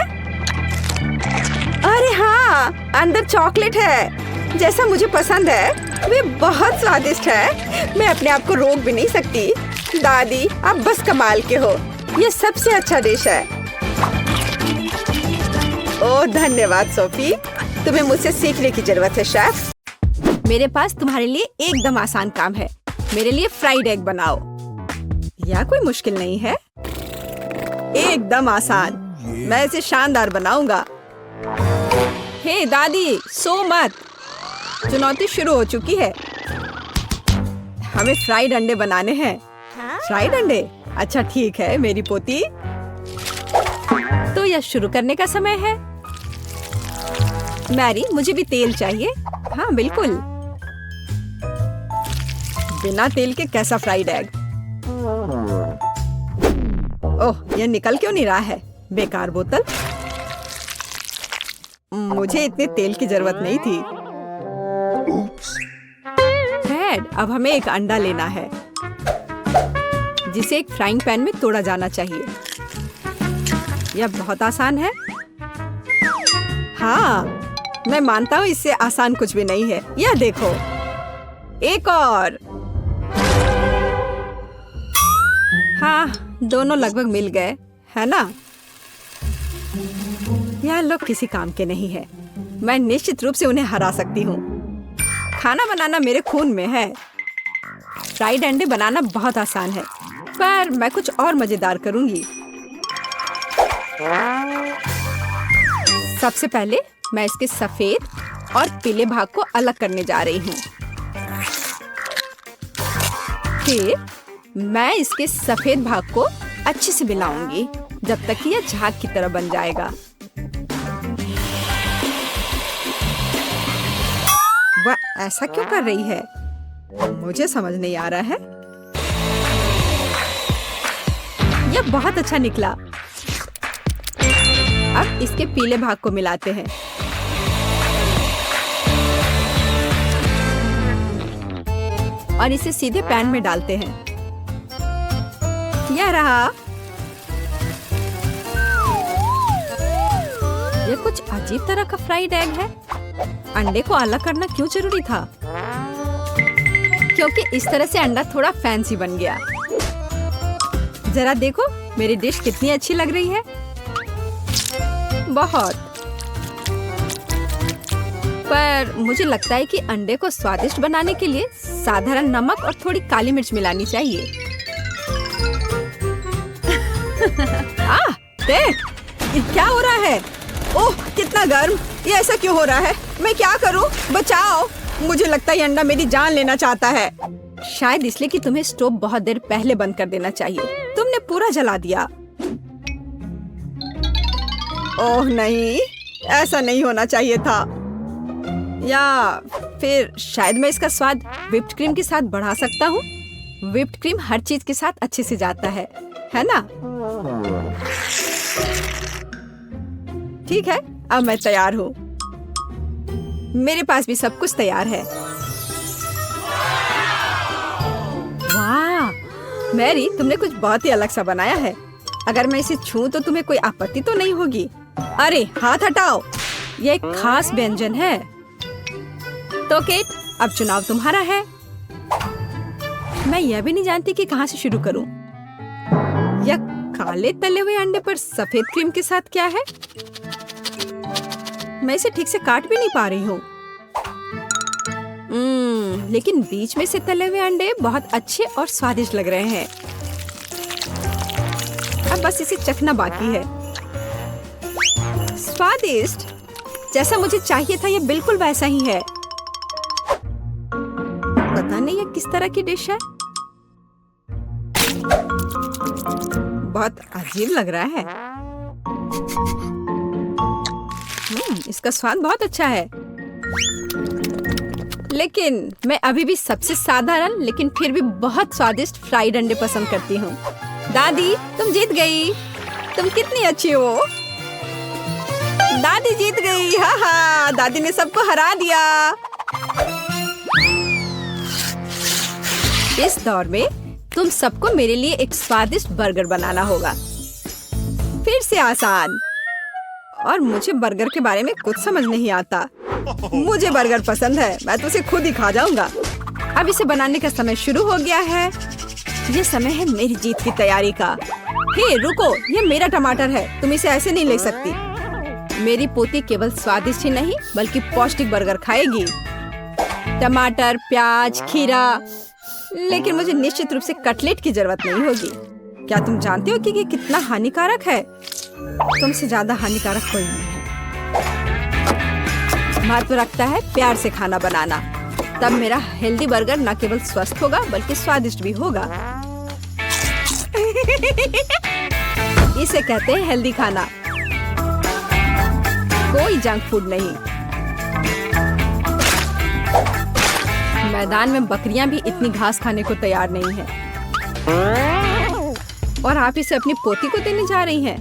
अरे हाँ, अंदर चॉकलेट है, जैसा मुझे पसंद है। वे बहुत स्वादिष्ट है, मैं अपने आप को रोक भी नहीं सकती। दादी, आप बस कमाल के हो। ये सबसे अच्छा डिश है। ओह धन्यवाद सोफी, तुम्हें मुझसे सीखने की जरूरत है शेफ। मेरे पास तुम्हारे लिए एकदम आसान काम है। मेरे लिए फ्राइड एग बनाओ। यह कोई मुश्किल नहीं है, एकदम आसान। मैं इसे शानदार बनाऊंगा। हे दादी, सो मत। चुनौती शुरू हो चुकी है। हमें फ्राइड अंडे बनाने हैं। फ्राइड अंडे? अच्छा ठीक है मेरी पोती। तो यह शुरू करने का समय है। मैरी, मुझे भी तेल चाहिए। हाँ बिल्कुल। बिना तेल के कैसा फ्राइड एग? ओह, यह निकल क्यों नहीं रहा है? बेकार बोतल। मुझे इतने तेल की जरूरत नहीं थी। फ्रेड, अब हमें एक अंडा लेना है, जिसे एक फ्राइंग पैन में तोड़ा जाना चाहिए। यह बहुत आसान है। हाँ, मैं मानता हूँ इससे आसान कुछ भी नहीं है। यह देखो, एक और। हाँ, दोनों लगभग मिल गए, है ना? यह लोग किसी काम के नहीं है। मैं निश्चित रूप से उन्हें हरा सकती हूँ। खाना बनाना मेरे खून में है। फ्राइड अंडे बनाना बहुत आसान है, पर मैं कुछ और मजेदार करूंगी। सबसे पहले मैं इसके सफेद और पीले भाग को अलग करने जा रही हूँ। फिर मैं इसके सफेद भाग को अच्छे से मिलाऊंगी जब तक कि यह झाग की तरह बन जाएगा। वह ऐसा क्यों कर रही है? मुझे समझ नहीं आ रहा है। यह बहुत अच्छा निकला। अब इसके पीले भाग को मिलाते हैं। और इसे सीधे पैन में डालते हैं। यह रहा। यह कुछ अजीब तरह का फ्राइड एग है। अंडे को अलग करना क्यों जरूरी था? क्योंकि इस तरह से अंडा थोड़ा फैंसी बन गया। जरा देखो मेरी डिश कितनी अच्छी लग रही है। बहुत। पर मुझे लगता है कि अंडे को स्वादिष्ट बनाने के लिए साधारण नमक और थोड़ी काली मिर्च मिलानी चाहिए। देख, ये क्या हो रहा है? ओह, कितना गर्म! ये ऐसा क्यों हो रहा है? मैं क्या करूं? बचाओ! मुझे लगता है ये अंडा मेरी जान लेना चाहता है। शायद इसलिए कि तुम्हें स्टोव बहुत देर पहले बंद कर देना चाहिए। तुमने पूरा जला दिया। ओह नहीं, ऐसा नहीं होना चाहिए था। या फिर शायद मैं इसका स्वाद व्हिप्ड क्रीम के साथ बढ़ा सकता हूँ। व्हिप्ड क्रीम हर चीज के साथ अच्छे से जाता है ना? ठीक है, अब मैं तैयार हूँ। मेरे पास भी सब कुछ तैयार है। वाह, मैरी, तुमने कुछ बहुत ही अलग सा बनाया है। अगर मैं इसे छूं तो तुम्हें कोई आपत्ति तो नहीं होगी? अरे हाथ हटाओ। यह एक खास व्यंजन है। तो केट, अब चुनाव तुम्हारा है। मैं यह भी नहीं जानती कि कहाँ से शुरू करूं। यह काले तले हुए अंडे पर सफेद क्रीम के साथ क्या है? मैं इसे ठीक से काट भी नहीं पा रही हूँ। लेकिन बीच में से तले हुए अंडे बहुत अच्छे और स्वादिष्ट लग रहे हैं। अब बस इसे चखना बाकी है। स्वादिष्ट, जैसा मुझे चाहिए था, यह बिल्कुल वैसा ही है। पता नहीं यह किस तरह की डिश है। बहुत अजीब लग रहा है। इसका स्वाद बहुत अच्छा है। लेकिन मैं अभी भी सबसे साधारण लेकिन फिर भी बहुत स्वादिष्ट फ्राइड अंडे पसंद करती हूँ। दादी, तुम जीत गई। तुम कितनी अच्छी हो। दादी जीत गई। हाँ हाँ, दादी ने सबको हरा दिया। इस दौर में तुम सबको मेरे लिए एक स्वादिष्ट बर्गर बनाना होगा। फिर से आसान। और मुझे बर्गर के बारे में कुछ समझ नहीं आता। मुझे बर्गर पसंद है, मैं तो उसे खुद ही खा जाऊंगा। अब इसे बनाने का समय शुरू हो गया है। ये समय है मेरी जीत की तैयारी का। हे रुको, ये मेरा टमाटर है, तुम इसे ऐसे नहीं ले सकती। मेरी पोती केवल स्वादिष्ट ही नहीं बल्कि पौष्टिक बर्गर खाएगी। टमाटर, प्याज, खीरा, लेकिन मुझे निश्चित रूप से कटलेट की जरूरत नहीं होगी। क्या तुम जानते हो कि ये कितना हानिकारक है? तुमसे ज्यादा हानिकारक कोई नहीं है। महत्व रखता है प्यार से खाना बनाना। तब मेरा हेल्दी बर्गर न केवल स्वस्थ होगा बल्कि स्वादिष्ट भी होगा। इसे कहते हैं हेल्दी खाना, कोई जंक फूड नहीं। मैदान में बकरियां भी इतनी घास खाने को तैयार नहीं है, और आप इसे अपनी पोती को देने जा रही हैं।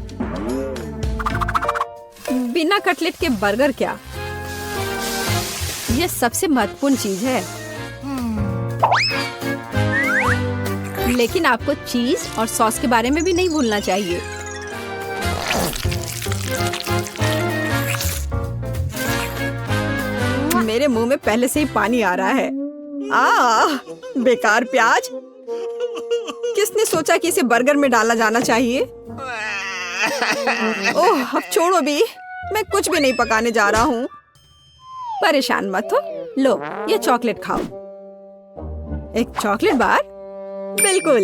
बिना कटलेट के बर्गर क्या? यह सबसे महत्वपूर्ण चीज है। लेकिन आपको चीज और सॉस के बारे में भी नहीं भूलना चाहिए। मेरे मुंह में पहले से ही पानी आ रहा है। बेकार प्याज। किसने सोचा कि इसे बर्गर में डाला जाना चाहिए? ओह, अब छोड़ो भी, मैं कुछ भी नहीं पकाने जा रहा हूँ। परेशान मत हो। लो, ये चॉकलेट खाओ। एक चॉकलेट बार? बिल्कुल,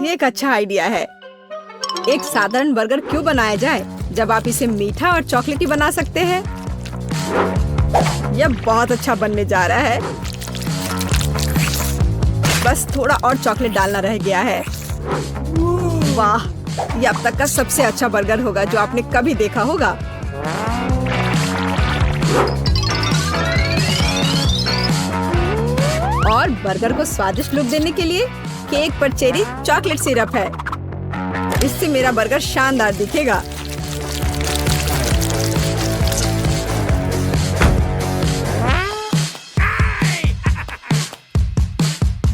ये एक अच्छा आइडिया है। एक साधारण बर्गर क्यों बनाया जाए जब आप इसे मीठा और चॉकलेटी बना सकते हैं? यह बहुत अच्छा बनने जा रहा है। बस थोड़ा और चॉकलेट डालना रह गया है। वाह, यह अब तक का सबसे अच्छा बर्गर होगा जो आपने कभी देखा होगा। और बर्गर को स्वादिष्ट लुक देने के लिए केक पर चेरी चॉकलेट सिरप है। इससे मेरा बर्गर शानदार दिखेगा।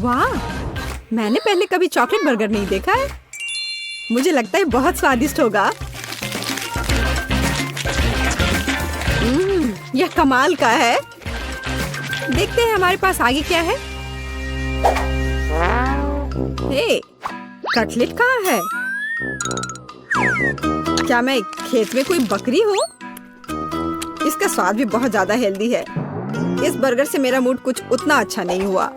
वाह, मैंने पहले कभी चॉकलेट बर्गर नहीं देखा है। मुझे लगता है बहुत स्वादिष्ट होगा। यह कमाल का है। देखते हैं हमारे पास आगे क्या है। हे, कटलेट कहाँ है? क्या मैं खेत में कोई बकरी हूँ? इसका स्वाद भी बहुत ज्यादा हेल्दी है। इस बर्गर से मेरा मूड कुछ उतना अच्छा नहीं हुआ।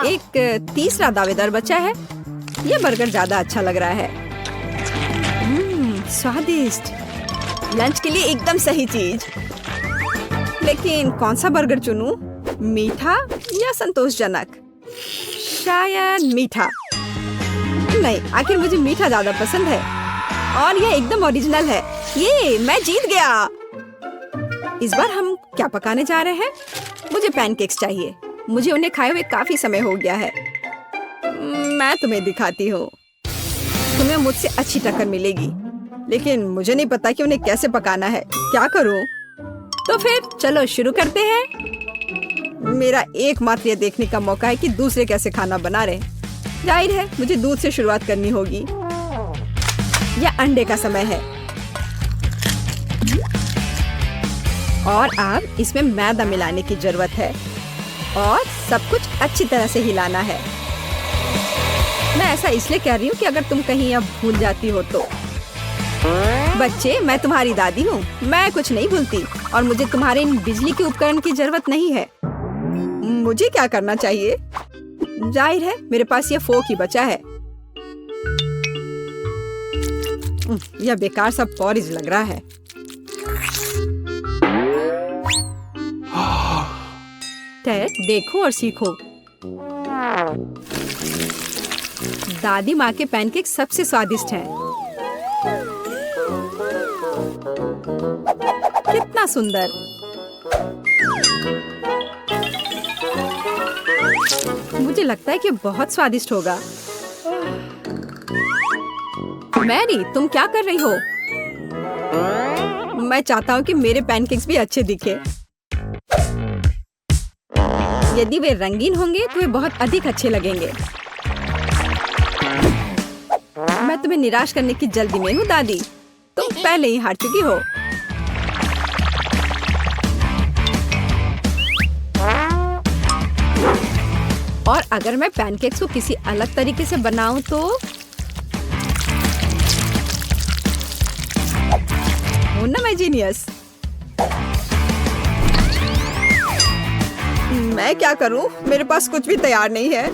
एक तीसरा दावेदार बचा है। यह बर्गर ज्यादा अच्छा लग रहा है। स्वादिष्ट। लंच के लिए एकदम सही चीज। लेकिन कौन सा बर्गर चुनूं? मीठा या संतोषजनक? शायद मीठा। नहीं, आखिर मुझे मीठा ज्यादा पसंद है। और यह एकदम ओरिजिनल है। ये मैं जीत गया। इस बार हम क्या पकाने जा रहे हैं? मुझे पैनकेक्स चाहिए। मुझे उन्हें खाए हुए काफी समय हो गया है। मैं तुम्हें दिखाती हूँ। तुम्हें मुझसे अच्छी टक्कर मिलेगी, लेकिन मुझे नहीं पता कि उन्हें कैसे पकाना है। क्या करूँ? तो फिर चलो शुरू करते हैं। मेरा एकमात्र ये देखने का मौका है कि दूसरे कैसे खाना बना रहे। जाहिर है मुझे दूध से शुरुआत करनी होगी। यह अंडे का समय है। और अब इसमें मैदा मिलाने की जरूरत है और सब कुछ अच्छी तरह से हिलाना है। मैं ऐसा इसलिए कह रही हूँ कि अगर तुम कहीं अब भूल जाती हो तो। बच्चे, मैं तुम्हारी दादी हूँ, मैं कुछ नहीं भूलती और मुझे तुम्हारे इन बिजली के उपकरण की जरूरत नहीं है। मुझे क्या करना चाहिए? जाहिर है मेरे पास ये फोक ही बचा है। यह बेकार सा पॉरिज लग रहा है। टेड, देखो और सीखो। दादी माँ के पैनकेक सबसे स्वादिष्ट हैं। कितना सुंदर। मुझे लगता है कि बहुत स्वादिष्ट होगा। मैरी, तुम क्या कर रही हो? मैं चाहता हूँ कि मेरे पैनकेक्स भी अच्छे दिखे। यदि वे रंगीन होंगे तो वे बहुत अधिक अच्छे लगेंगे। मैं तुम्हें निराश करने की जल्दी में हूँ दादी। तुम पहले ही हार चुकी हो। और अगर मैं पैनकेक्स को किसी अलग तरीके से बनाऊं तो हूं ना मैं जीनियस। मैं क्या करूं? मेरे पास कुछ भी तैयार नहीं है।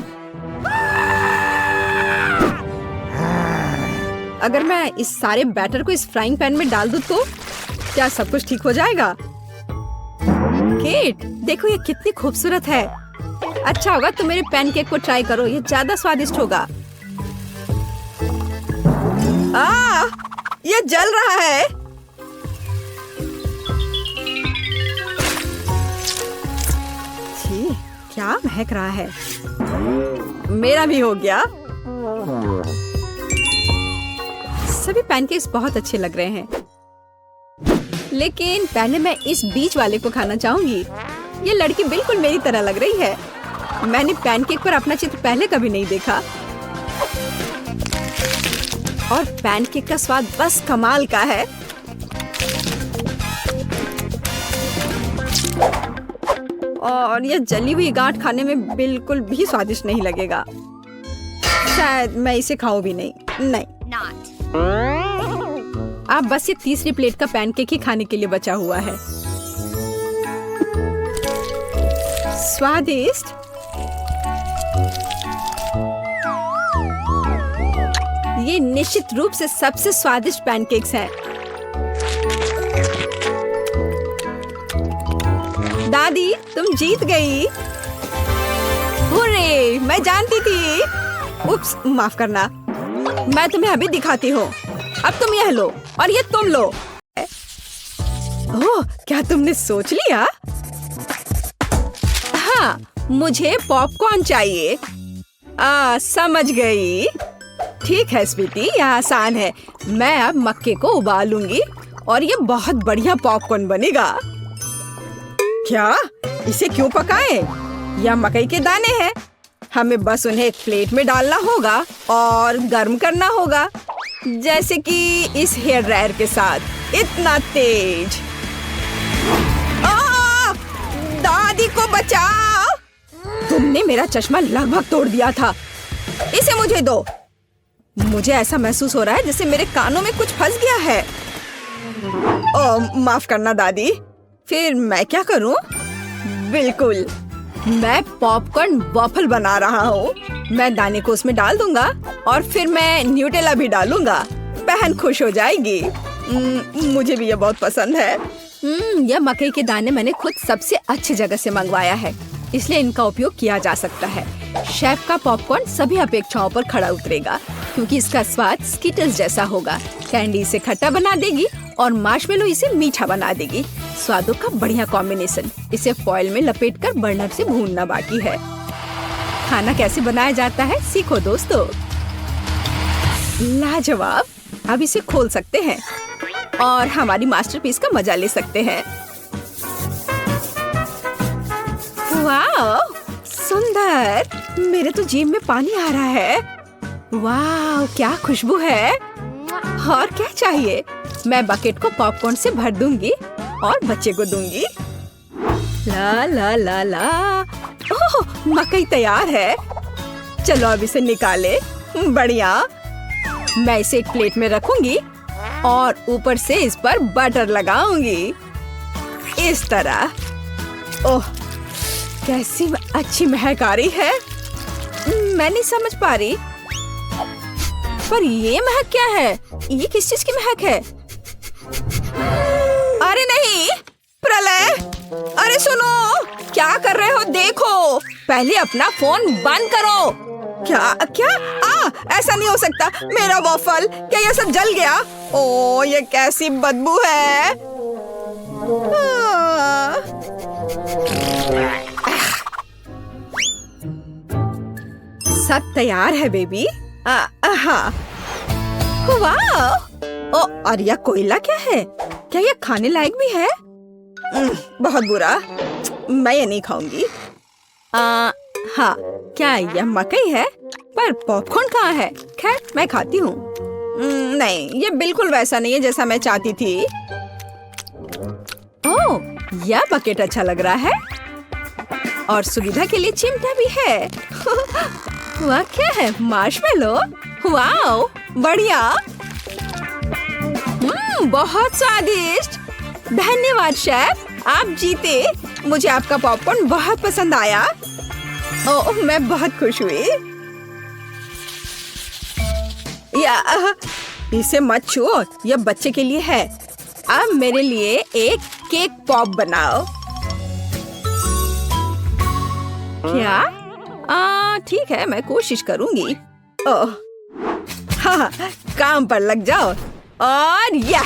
अगर मैं इस सारे बैटर को इस फ्राइंग पैन में डाल दूं तो क्या सब कुछ ठीक हो जाएगा? केट, देखो ये कितनी खूबसूरत है। अच्छा होगा तुम मेरे पैनकेक को ट्राई करो, ये ज्यादा स्वादिष्ट होगा। ये जल रहा है। छी, क्या महक रहा है। मेरा भी हो गया। सभी पैनकेक्स बहुत अच्छे लग रहे हैं, लेकिन पहले मैं इस बीच वाले को खाना चाहूंगी। ये लड़की बिल्कुल मेरी तरह लग रही है। मैंने पैनकेक पर अपना चित्र पहले कभी नहीं देखा और पैनकेक का स्वाद बस कमाल का है। और यह जली हुई गांठ खाने में बिल्कुल भी स्वादिष्ट नहीं लगेगा। शायद मैं इसे खाऊं भी नहीं। अब बस ये तीसरी प्लेट का पैनकेक ही खाने के लिए बचा हुआ है। स्वादिष्ट। ये निश्चित रूप से सबसे स्वादिष्ट पैनकेक्स हैं। दादी, तुम जीत गई। हुर्रे, मैं जानती थी। उप्स, माफ करना। मैं तुम्हें अभी दिखाती हूँ। अब तुम यह लो और ये तुम लो। ओह, क्या तुमने सोच लिया? हाँ, मुझे पॉपकॉर्न चाहिए। समझ गई। ठीक है स्वीटी, यह आसान है। मैं अब मक्के को उबालूंगी और ये बहुत बढ़िया पॉपकॉर्न बनेगा। क्या? इसे क्यों पकाएं? यह मकई के दाने हैं। हमें बस उन्हें एक प्लेट में डालना होगा और गर्म करना होगा, जैसे कि इस हेयर ड्रायर के साथ। इतना तेज। दादी को बचाओ! तुमने मेरा चश्मा लगभग तोड़ दिया था। इसे मुझे दो। मुझे ऐसा महसूस हो रहा है जैसे मेरे कानों में कुछ फंस गया है। माफ करना दादी। फिर मैं क्या करूं? बिल्कुल, मैं पॉपकॉर्न वॉफल बना रहा हूँ। मैं दाने को उसमें डाल दूंगा और फिर मैं न्यूटेला भी डालूंगा। बहन खुश हो जाएगी। मुझे भी ये बहुत पसंद है। यह मकई के दाने मैंने खुद सबसे अच्छी जगह से मंगवाया है, इसलिए इनका उपयोग किया जा सकता है। शेफ का पॉपकॉर्न सभी अपेक्षाओं पर खड़ा उतरेगा, क्योंकि इसका स्वाद स्किटल्स जैसा होगा। कैंडी इसे खट्टा बना देगी और मार्शमेलो इसे मीठा बना देगी। स्वादों का बढ़िया कॉम्बिनेशन। इसे फॉइल में लपेटकर बर्नर से भूनना बाकी है। खाना कैसे बनाया जाता है सीखो दोस्तों। लाजवाब। अब इसे खोल सकते हैं और हमारी मास्टरपीस का मजा ले सकते हैं। वाह, सुंदर। मेरे तो जीभ में पानी आ रहा है। वाह, क्या खुशबू है। और क्या चाहिए? मैं बकेट को पॉपकॉर्न से भर दूंगी और बच्चे को दूंगी। ला ला ला ला। ओह, मकई तैयार है। चलो अब इसे निकाले। बढ़िया। मैं इसे एक प्लेट में रखूंगी और ऊपर से इस पर बटर लगाऊंगी इस तरह। ओह, कैसी अच्छी महक आ रही है। मैं नहीं समझ पा रही, पर ये महक क्या है? ये किस चीज की महक है? अरे नहीं, प्रलय! अरे सुनो, क्या कर रहे हो? देखो, पहले अपना फोन बंद करो। क्या क्या? ऐसा नहीं हो सकता। मेरा वॉफल, क्या ये सब जल गया? ओ, ये कैसी बदबू है। सब तैयार है बेबी। हाँ। वाह! ओ, और यह कोयला क्या है? क्या यह खाने लायक भी है? बहुत बुरा, मैं ये नहीं खाऊंगी। हाँ, क्या यह मकई है? पर पॉपकॉर्न कहाँ है? खैर, मैं खाती हूँ। नहीं, ये बिल्कुल वैसा नहीं है जैसा मैं चाहती थी। ओह, यह बकेट अच्छा लग रहा है और सुविधा के लिए चिमटा भी है। वह क्या है? मार्शमेलो? वाओ, बढ़िया। बहुत स्वादिष्ट। धन्यवाद शेफ, आप जीते। मुझे आपका पॉपकॉर्न बहुत पसंद आया। ओह, मैं बहुत खुश हुई। इसे मत छुओ, यह बच्चे के लिए है। अब मेरे लिए एक केक पॉप बनाओ। क्या? ठीक है, मैं कोशिश करूंगी। ओह, हाँ, काम पर लग जाओ। और या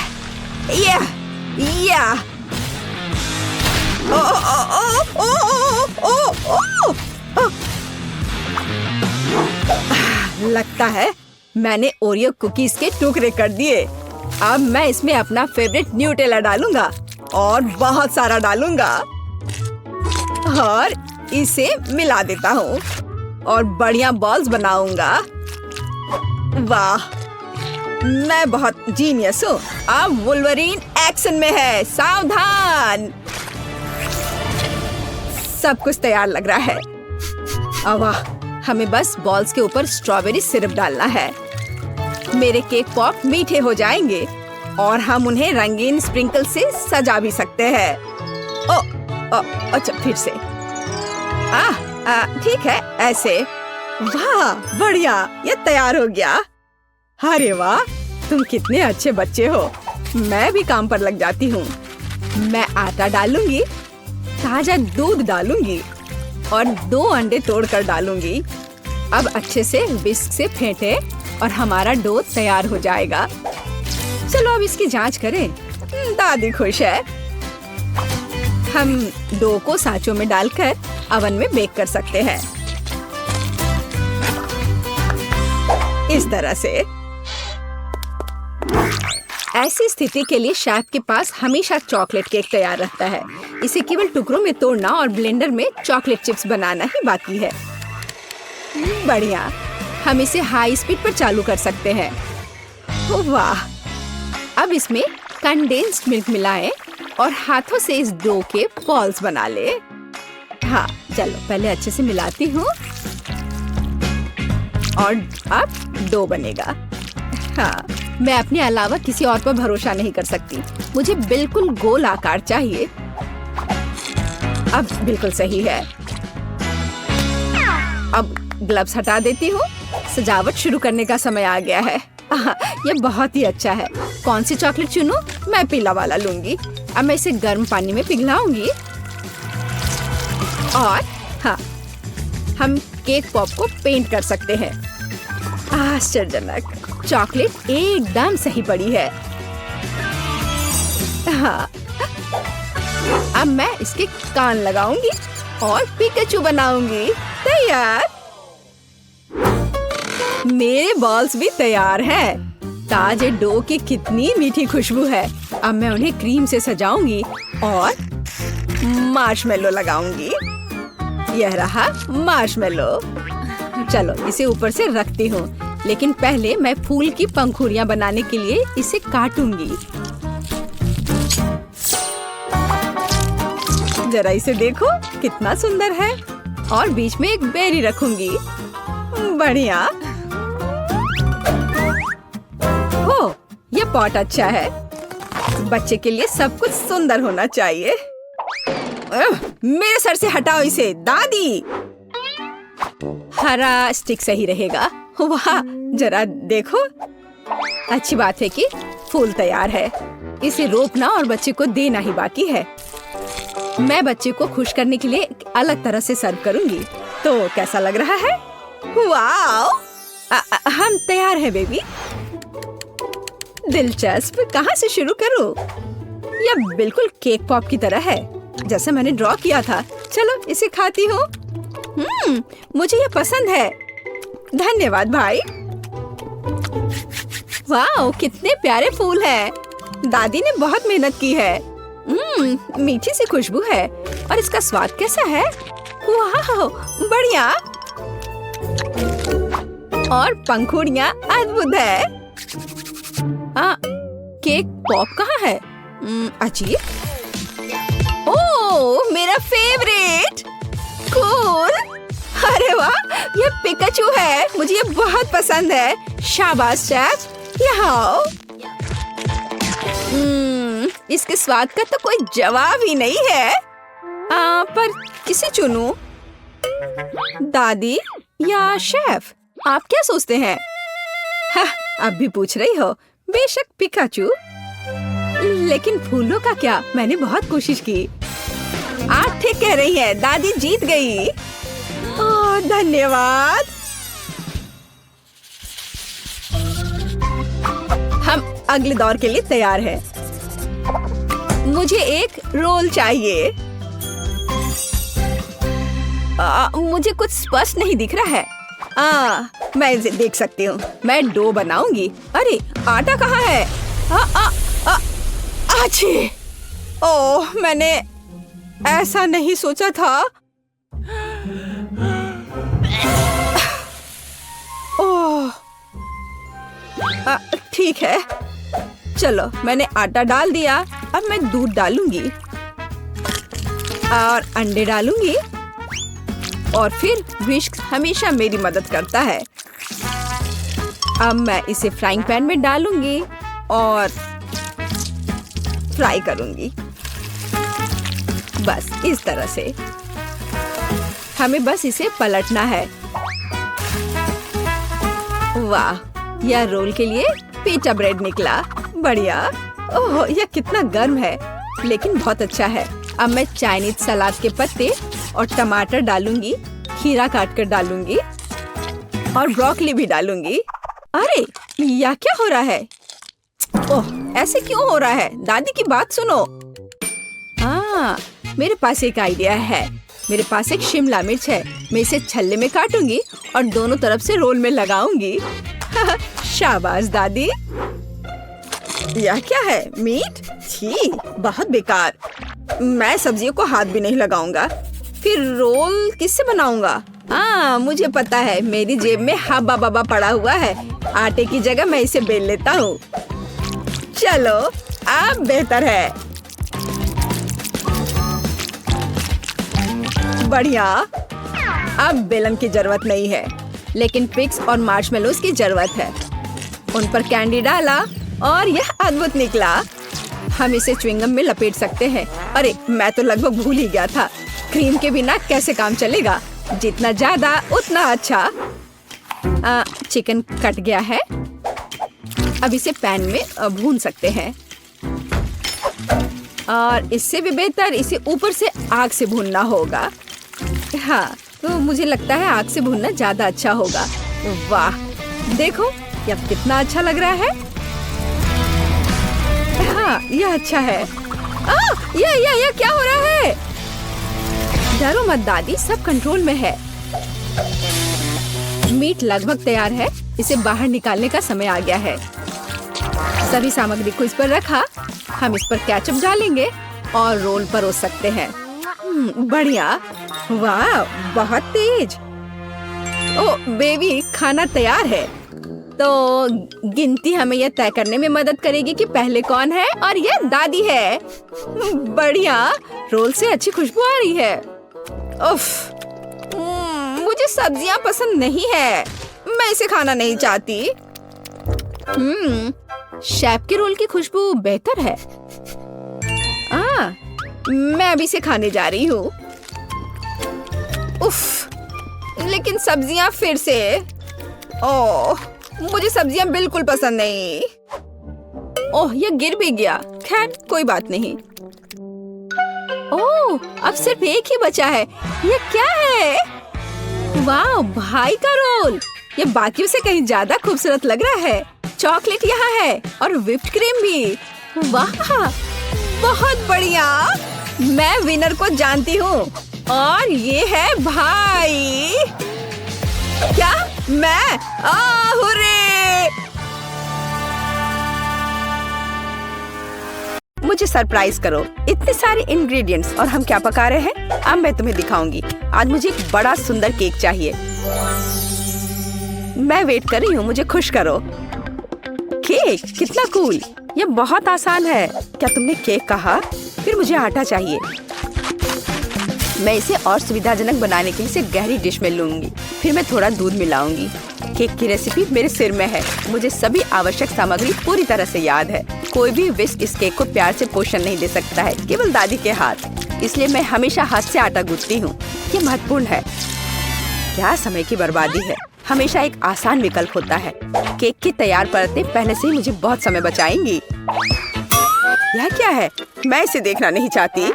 ओ ओ ओ ओ ओ ओ ओ। लगता है मैंने ओरियो कुकीज के टुकड़े कर दिए। अब मैं इसमें अपना फेवरेट न्यूटेला डालूंगा और बहुत सारा डालूंगा और इसे मिला देता हूँ और बढ़िया बॉल्स बनाऊंगा। वाह, मैं बहुत जीनियस हूँ। अब वुल्वरीन एक्शन में है, सावधान। सब कुछ तैयार लग रहा है। वाह, हमें बस बॉल्स के ऊपर स्ट्रॉबेरी सिरप डालना है। मेरे केक पॉप मीठे हो जाएंगे और हम उन्हें रंगीन स्प्रिंकल से सजा भी सकते हैं। अच्छा, फिर से। ठीक है, ऐसे। वाह, बढ़िया, ये तैयार हो गया। अरे वाह, तुम कितने अच्छे बच्चे हो। मैं भी काम पर लग जाती हूँ। मैं आटा डालूंगी, ताजा दूध डालूंगी और 2 अंडे तोड़कर डालूंगी। अब अच्छे से विस्क से फेंटे और हमारा डो तैयार हो जाएगा। चलो अब इसकी जांच करें। दादी खुश है। हम डो को सांचों में डालकर अवन में बेक कर सकते हैं इस तरह से। ऐसी स्थिति के लिए शेफ के पास हमेशा चॉकलेट केक तैयार रहता है। इसे केवल टुकड़ों में तोड़ना और ब्लेंडर में चॉकलेट चिप्स बनाना ही बाकी है। बढ़िया, हम इसे हाई स्पीड पर चालू कर सकते हैं। वाह, अब इसमें कंडेंस्ड मिल्क मिलाएं और हाथों से इस डो के बॉल्स बना ले। हाँ, चलो पहले अच्छे से मिलाती हूँ और अब डो बनेगा। हाँ, मैं अपने अलावा किसी और पर भरोसा नहीं कर सकती। मुझे बिल्कुल गोल आकार चाहिए। अब बिल्कुल सही है। अब ग्लव्स हटा देती हूँ। सजावट शुरू करने का समय आ गया है। ये बहुत ही अच्छा है। कौन सी चॉकलेट चुनूं? मैं पीला वाला लूंगी। अब मैं इसे गर्म पानी में पिघलाऊंगी और हाँ, हम केक पॉप को पेंट कर सकते हैं। आश्चर्यजनक, चॉकलेट एकदम सही पड़ी है। हाँ, अब मैं इसके कान लगाऊंगी और पिकाचू बनाऊंगी। तैयार। मेरे बॉल्स भी तैयार हैं। ताजे डो की कितनी मीठी खुशबू है। अब मैं उन्हें क्रीम से सजाऊंगी और मार्शमेलो लगाऊंगी। यह रहा मार्शमेलो। चलो इसे ऊपर से रखती हूँ, लेकिन पहले मैं फूल की पंखुड़ियाँ बनाने के लिए इसे काटूंगी। जरा इसे देखो, कितना सुंदर है। और बीच में एक बेरी रखूंगी। बढ़िया। ओ, ये पॉट अच्छा है। बच्चे के लिए सब कुछ सुंदर होना चाहिए। मेरे सर से हटाओ इसे, दादी। हरा स्टिक सही रहेगा। वाह, जरा देखो। अच्छी बात है कि फूल तैयार है। इसे रोपना और बच्चे को देना ही बाकी है। मैं बच्चे को खुश करने के लिए अलग तरह से सर्व करूंगी। तो कैसा लग रहा है? वाओ! हम तैयार हैं बेबी। दिलचस्प। कहाँ से शुरू करूं? यह बिल्कुल केक पॉप की तरह है, जैसे मैंने ड्रॉ किया था। चलो इसे खाती हूँ। मुझे यह पसंद है। धन्यवाद भाई। वाओ, कितने प्यारे फूल हैं। दादी ने बहुत मेहनत की है। मीठी सी खुशबू है। और इसका स्वाद कैसा है? वाह, बढ़िया। और पंखुड़ियाँ अद्भुत है। केक पॉप कहाँ है? अजीब। ओह, मेरा फेवरेट। कूल। अरे वाह, ये पिकाचू है। मुझे ये बहुत पसंद है। शाबाश शेफ, यहाँ आओ। इसके स्वाद का तो कोई जवाब ही नहीं है। पर किसे चुनूं? दादी या शेफ? आप क्या सोचते हैं? अब भी पूछ रही हो। बेशक पिकाचू। लेकिन फूलों का क्या? मैंने बहुत कोशिश की। आप ठीक कह रही हैं, दादी जीत गई। ओह, धन्यवाद। हम अगले दौर के लिए तैयार हैं। मुझे एक रोल चाहिए। मुझे कुछ स्पष्ट नहीं दिख रहा है। मैं इसे देख सकती हूँ। मैं डो बनाऊंगी। अरे, आटा कहाँ है? आछी! ओह, मैंने ऐसा नहीं सोचा था। ओह, ठीक है। चलो, मैंने आटा डाल दिया। अब मैं दूध डालूंगी और अंडे डालूंगी। और फिर विस्क हमेशा मेरी मदद करता है। अब मैं इसे फ्राइंग पैन में डालूंगी और फ्राई करूंगी। बस इस तरह से। हमें बस इसे पलटना है। वाह, यह रोल के लिए पीटा ब्रेड निकला। बढ़िया। ओह, यह कितना गर्म है, लेकिन बहुत अच्छा है। अब मैं चाइनीज सलाद के पत्ते और टमाटर डालूंगी। खीरा काट कर डालूंगी और ब्रोकली भी डालूंगी। अरे, यह क्या हो रहा है? ओह, ऐसे क्यों हो रहा है? दादी की बात सुनो। मेरे पास एक आइडिया है। मेरे पास एक शिमला मिर्च है। मैं इसे छल्ले में काटूंगी और दोनों तरफ से रोल में लगाऊंगी। शाबाश दादी। यह क्या है? मीट? छी, बहुत बेकार। मैं सब्जियों को हाथ भी नहीं लगाऊंगा। फिर रोल किससे बनाऊंगा? मुझे पता है। मेरी जेब में हब्बा बब्बा पड़ा हुआ है। आटे की जगह मैं इसे बेल लेता हूँ। चलो, अब बेहतर है। बढ़िया। अब बेलन की जरूरत नहीं है, लेकिन पिग्स और मार्शमेलोज की जरूरत है। उन पर कैंडी डाला और यह अद्भुत निकला। हम इसे च्युइंगम में लपेट सकते हैं। अरे, मैं तो लगभग भूल ही गया था। क्रीम के बिना कैसे काम चलेगा? जितना ज्यादा उतना अच्छा। चिकन कट गया है। अब इसे पैन में भून सकते हैं। और इससे भी बेहतर इसे ऊपर से आग से भूनना होगा। हाँ, तो मुझे लगता है आग से भूनना ज्यादा अच्छा होगा। वाह, देखो यह कितना अच्छा लग रहा है। हाँ, यह अच्छा है। यह क्या हो रहा है? डरो मत दादी, सब कंट्रोल में है। मीट लगभग तैयार है। इसे बाहर निकालने का समय आ गया है। सभी सामग्री को इस पर रखा। हम इस पर केचप डालेंगे और रोल परोस सकते हैं। बढ़िया। वाह, बहुत तेज। ओ बेबी, खाना तैयार है। तो गिनती हमें यह तय करने में मदद करेगी कि पहले कौन है, और ये दादी है। बढ़िया, रोल से अच्छी खुशबू आ रही है। उफ, मुझे सब्जियां पसंद नहीं है, मैं इसे खाना नहीं चाहती। शेफ के रोल की खुशबू बेहतर है। मैं अभी इसे खाने जा रही हूँ। उफ, लेकिन सब्जियां फिर से। ओह, मुझे सब्जियां बिल्कुल पसंद नहीं। ओह, ये गिर भी गया। खैर, कोई बात नहीं। ओह, अब सिर्फ एक ही बचा है। ये क्या है? वाह, भाई का रोल। ये बाकियों से कहीं ज्यादा खूबसूरत लग रहा है। चॉकलेट यहाँ है और व्हिप्ड क्रीम भी। वाह, बहुत बढ़िया। मैं विनर को जानती हूँ और ये है भाई। क्या? मैं? हुर्रे! मुझे सरप्राइज करो। इतने सारे इंग्रेडिएंट्स और हम क्या पका रहे हैं, अब मैं तुम्हें दिखाऊंगी। आज मुझे एक बड़ा सुंदर केक चाहिए। मैं वेट कर रही हूँ, मुझे खुश करो। केक कितना कूल। ये बहुत आसान है। क्या तुमने केक कहा? फिर मुझे आटा चाहिए। मैं इसे और सुविधाजनक बनाने के लिए इसे गहरी डिश में लूंगी। फिर मैं थोड़ा दूध मिलाऊंगी। केक की रेसिपी मेरे सिर में है। मुझे सभी आवश्यक सामग्री पूरी तरह से याद है। कोई भी विस्क इस केक को प्यार से पोषण नहीं दे सकता है, केवल दादी के हाथ। इसलिए मैं हमेशा हाथ से आटा गूंथती हूँ। ये महत्वपूर्ण है। क्या समय की बर्बादी है। हमेशा एक आसान विकल्प होता है। केक की तैयार परतें पहले से ही मुझे बहुत समय बचाएंगी। यह क्या है? मैं इसे देखना नहीं चाहती।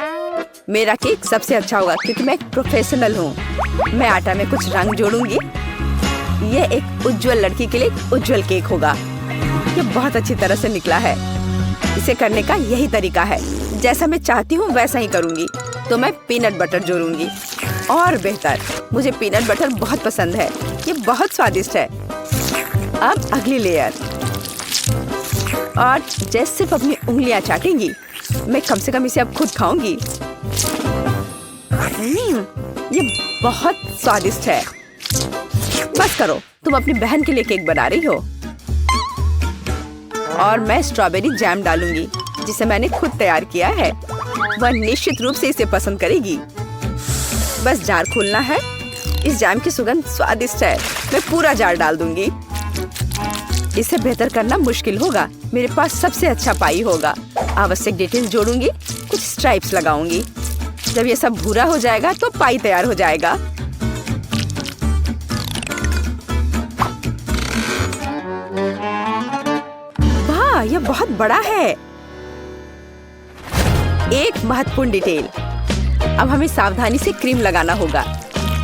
मेरा केक सबसे अच्छा होगा क्योंकि मैं एक प्रोफेशनल हूँ। मैं आटा में कुछ रंग जोड़ूंगी। यह एक उज्जवल लड़की के लिए एक उज्जवल केक होगा। ये बहुत अच्छी तरह से निकला है। इसे करने का यही तरीका है। जैसा मैं चाहती हूँ वैसा ही करूँगी। तो मैं पीनट बटर जोड़ूंगी। और बेहतर, मुझे पीनट बटर बहुत पसंद है। ये बहुत स्वादिष्ट है। अब अगली लेयर। और जैसे सिर्फ अपनी उंगलियां चाटेंगी, मैं कम से कम इसे अब खुद खाऊंगी। ये बहुत स्वादिष्ट है। बस करो, तुम अपनी बहन के लिए केक बना रही हो। और मैं स्ट्रॉबेरी जैम डालूंगी जिसे मैंने खुद तैयार किया है। वह निश्चित रूप से इसे पसंद करेगी। बस जार खोलना है। इस जैम की सुगंध स्वादिष्ट है। मैं पूरा जार डाल दूंगी। इसे बेहतर करना मुश्किल होगा। मेरे पास सबसे अच्छा पाई होगा। आवश्यक डिटेल्स जोड़ूंगी। कुछ स्ट्राइप्स लगाऊंगी। जब ये सब भूरा हो जाएगा तो पाई तैयार हो जाएगा। वाह, यह बहुत बड़ा है। एक महत्वपूर्ण डिटेल। अब हमें सावधानी से क्रीम लगाना होगा।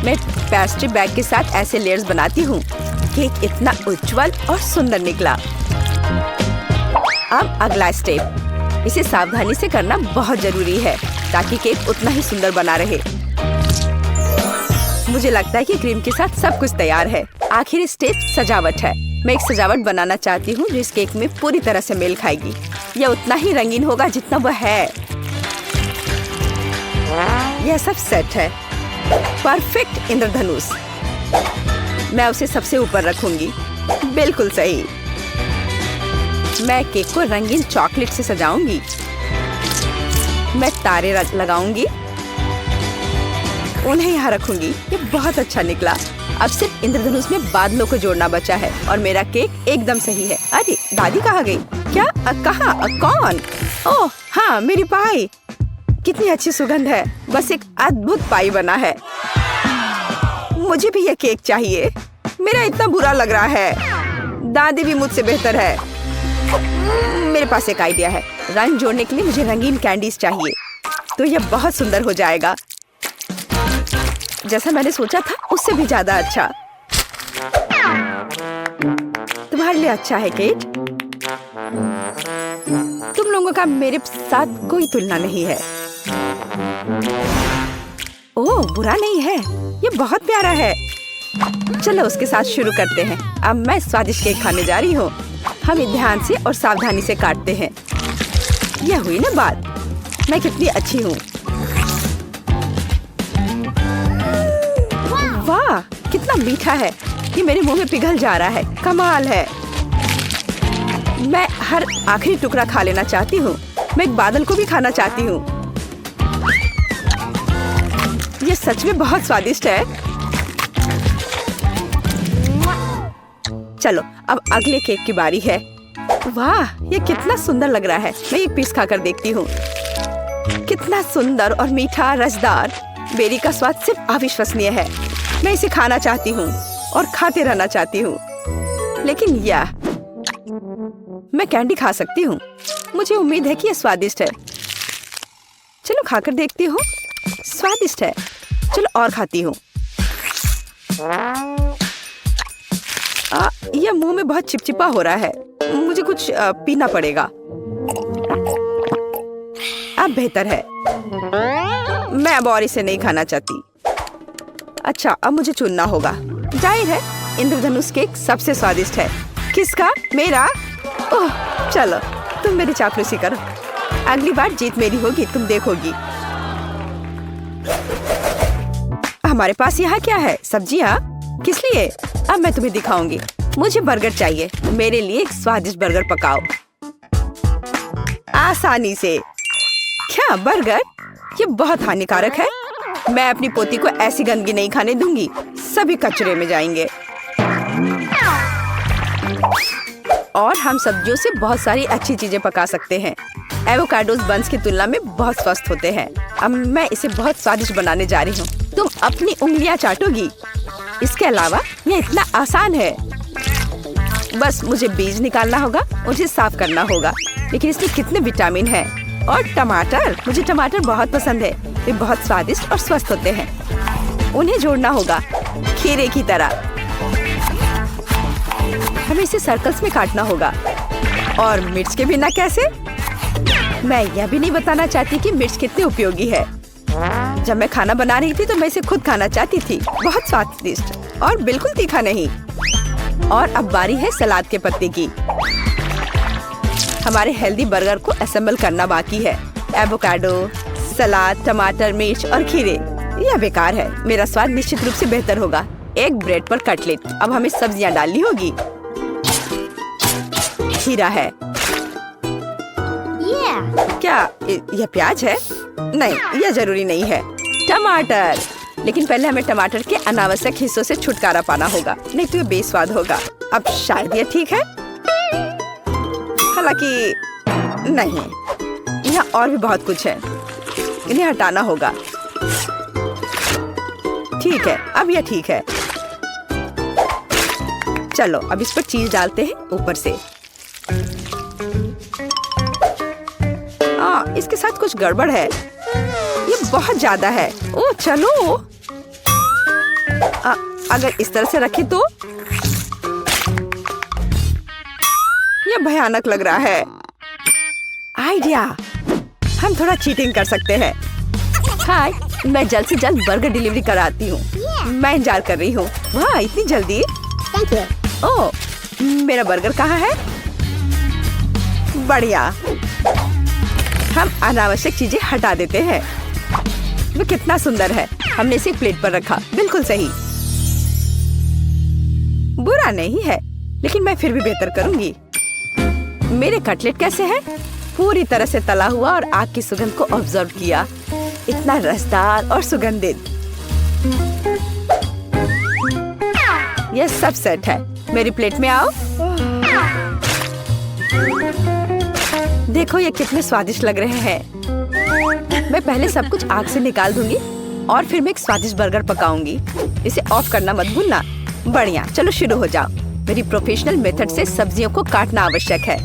मैं पेस्ट्री बैग के साथ ऐसे लेयर्स बनाती हूँ। केक इतना उज्जवल और सुंदर निकला। अब अगला स्टेप। इसे सावधानी से करना बहुत जरूरी है ताकि केक उतना ही सुंदर बना रहे। मुझे लगता है कि क्रीम के साथ सब कुछ तैयार है। आखिरी स्टेप सजावट है। मैं एक सजावट बनाना चाहती हूँ जो इस केक में पूरी तरह से मेल खाएगी। यह उतना ही रंगीन होगा जितना वह है। यह सब सेट है। परफेक्ट इंद्रधनुष। मैं उसे सबसे ऊपर रखूंगी। बिल्कुल सही। मैं केक को रंगीन चॉकलेट से सजाऊंगी। मैं तारे लगाऊंगी। उन्हें यहाँ रखूंगी। ये बहुत अच्छा निकला। अब सिर्फ इंद्रधनुष में बादलों को जोड़ना बचा है और मेरा केक एकदम सही है। अरे, दादी कहाँ गई? क्या? कहाँ? कौन? ओह हाँ, मेरी पाई। कितनी अच्छी सुगंध है। बस एक अद्भुत पाई बना है। मुझे भी यह केक चाहिए। मेरा इतना बुरा लग रहा है। दादी भी मुझसे बेहतर है। मेरे पास एक आइडिया है। रंग जोड़ने के लिए मुझे रंगीन कैंडीज चाहिए। तो यह बहुत सुंदर हो जाएगा। जैसा मैंने सोचा था उससे भी ज्यादा अच्छा। तुम्हारे लिए अच्छा है केक। तुम लोगों का मेरे साथ कोई तुलना नहीं है। ओह, बुरा नहीं है। ये बहुत प्यारा है। चलो उसके साथ शुरू करते हैं। अब मैं स्वादिष्ट केक खाने जा रही हूँ। हम ध्यान से और सावधानी से काटते हैं। यह हुई ना बात। मैं कितनी अच्छी हूँ। वाह, कितना मीठा है। ये मेरे मुंह में पिघल जा रहा है। कमाल है। मैं हर आखिरी टुकड़ा खा लेना चाहती हूँ। मैं एक बादल को भी खाना चाहती हूँ। ये सच में बहुत स्वादिष्ट है। चलो अब अगले केक की बारी है। वाह, ये कितना सुंदर लग रहा है। मैं एक पीस खाकर देखती हूँ। कितना सुंदर और मीठा रसदार। बेरी का स्वाद सिर्फ अविश्वसनीय है। मैं इसे खाना चाहती हूँ और खाते रहना चाहती हूँ। लेकिन यह मैं कैंडी खा सकती हूँ। मुझे उम्मीद है कि यह स्वादिष्ट है। चलो खाकर देखती हूँ। स्वादिष्ट है। चलो और खाती हूँ। यह मुंह में बहुत चिपचिपा हो रहा है। मुझे कुछ पीना पड़ेगा। अब बेहतर है। मैं अब और इसे नहीं खाना चाहती। अच्छा, अब मुझे चुनना होगा। जाहिर है इंद्रधनुष केक सबसे स्वादिष्ट है। किसका? मेरा? ओह, चलो तुम मेरी चापलूसी करो। अगली बार जीत मेरी होगी, तुम देखोगी। हमारे पास यहाँ क्या है? सब्जियाँ? किस लिए? अब मैं तुम्हें दिखाऊंगी। मुझे बर्गर चाहिए। मेरे लिए एक स्वादिष्ट बर्गर पकाओ आसानी से। क्या बर्गर? ये बहुत हानिकारक है। मैं अपनी पोती को ऐसी गंदगी नहीं खाने दूंगी। सभी कचरे में जाएंगे। और हम सब्जियों से बहुत सारी अच्छी चीजें पका सकते हैं। एवोकाडोस बंस की तुलना में बहुत स्वस्थ होते हैं। अब मैं इसे बहुत स्वादिष्ट बनाने जा रही हूँ। तुम अपनी उंगलियां चाटोगी। इसके अलावा यह इतना आसान है। बस मुझे बीज निकालना होगा, मुझे साफ करना होगा। लेकिन इसमें कितने विटामिन हैं। और टमाटर, मुझे टमाटर बहुत पसंद है। वे बहुत स्वादिष्ट और स्वस्थ होते हैं। उन्हें जोड़ना होगा खीरे की तरह। हमें इसे सर्कल्स में काटना होगा। और मिर्च के बिना कैसे? मैं यह भी नहीं बताना चाहती कि मिर्च कितनी उपयोगी है। जब मैं खाना बना रही थी तो मैं इसे खुद खाना चाहती थी। बहुत स्वादिष्ट और बिल्कुल तीखा नहीं। और अब बारी है सलाद के पत्ते की। हमारे हेल्दी बर्गर को असेंबल करना बाकी है। एवोकाडो, सलाद, टमाटर, मिर्च और खीरे। यह बेकार है। मेरा स्वाद निश्चित रूप से बेहतर होगा। एक ब्रेड पर कटलेट। अब हमें सब्जियां डालनी होगी। खीरा है। क्या यह प्याज है? नहीं, यह जरूरी नहीं है। टमाटर। लेकिन पहले हमें टमाटर के अनावश्यक हिस्सों से छुटकारा पाना होगा, नहीं तो ये बेस्वाद होगा। अब शायद यह ठीक है, हालांकि नहीं, यहाँ और भी बहुत कुछ है। इन्हें हटाना होगा। ठीक है, अब यह ठीक है। चलो अब इस पर चीज डालते हैं ऊपर से। इसके साथ कुछ गड़बड़ है। ये बहुत ज्यादा है। ओह चलो, अगर इस तरह से रखें तो ये भयानक लग रहा है। आइडिया, हम थोड़ा चीटिंग कर सकते हैं। हाय, मैं जल्द से जल्द बर्गर डिलीवरी कराती हूँ। मैं इंतजार कर रही हूँ। वाह, इतनी जल्दी? ओह, मेरा बर्गर कहाँ है? बढ़िया। हम अनावश्यक चीजें हटा देते हैं। वो कितना सुंदर है। हमने इसे प्लेट पर रखा। बिल्कुल सही। बुरा नहीं है, लेकिन मैं फिर भी बेहतर करूंगी। मेरे कटलेट कैसे हैं? पूरी तरह से तला हुआ और आग की सुगंध को ऑब्जर्व किया। इतना रसदार और सुगंधित। यह सब सेट है। मेरी प्लेट में आओ। देखो ये कितने स्वादिष्ट लग रहे हैं। मैं पहले सब कुछ आग से निकाल दूंगी और फिर मैं एक स्वादिष्ट बर्गर पकाऊंगी। इसे ऑफ करना मत भूलना। बढ़िया, चलो शुरू हो जाओ। मेरी प्रोफेशनल मेथड से सब्जियों को काटना आवश्यक है।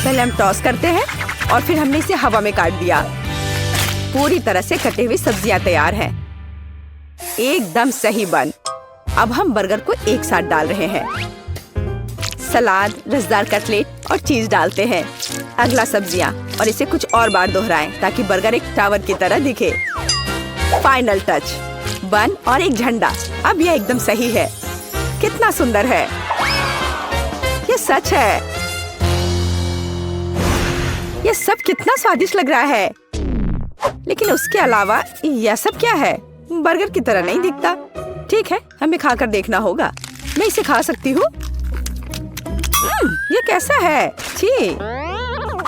पहले हम टॉस करते हैं और फिर हमने इसे हवा में काट दिया। पूरी तरह से कटे हुए सब्जियां तैयार हैं। एकदम सही बन। अब हम बर्गर को एक साथ डाल रहे हैं। सलाद, रसदार कटलेट और चीज डालते हैं। अगला सब्जियां और इसे कुछ और बार दोहराएं ताकि बर्गर एक टावर की तरह दिखे। फाइनल टच, बन और एक झंडा। अब यह एकदम सही है। कितना सुंदर है। ये सच है। यह सब कितना स्वादिष्ट लग रहा है। लेकिन उसके अलावा यह सब क्या है? बर्गर की तरह नहीं दिखता। ठीक है, हमें खाकर देखना होगा। मैं इसे खा सकती हूँ। ये कैसा है? छी,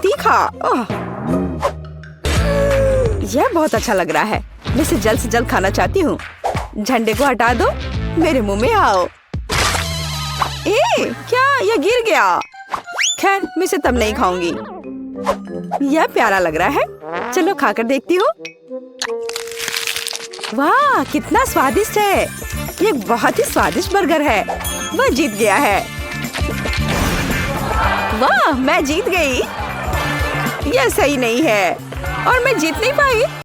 तीखा। ओह, यह बहुत अच्छा लग रहा है। मैं इसे जल्द से जल्द खाना चाहती हूँ। झंडे को हटा दो, मेरे मुंह में आओ। क्या यह गिर गया? खैर, मैं इसे तब नहीं खाऊंगी। यह प्यारा लग रहा है। चलो खाकर देखती हूँ। वाह, कितना स्वादिष्ट है। ये बहुत ही स्वादिष्ट बर्गर है। वह जीत गया है। वाह, मैं जीत गई। यह सही नहीं है और मैं जीत नहीं पाई।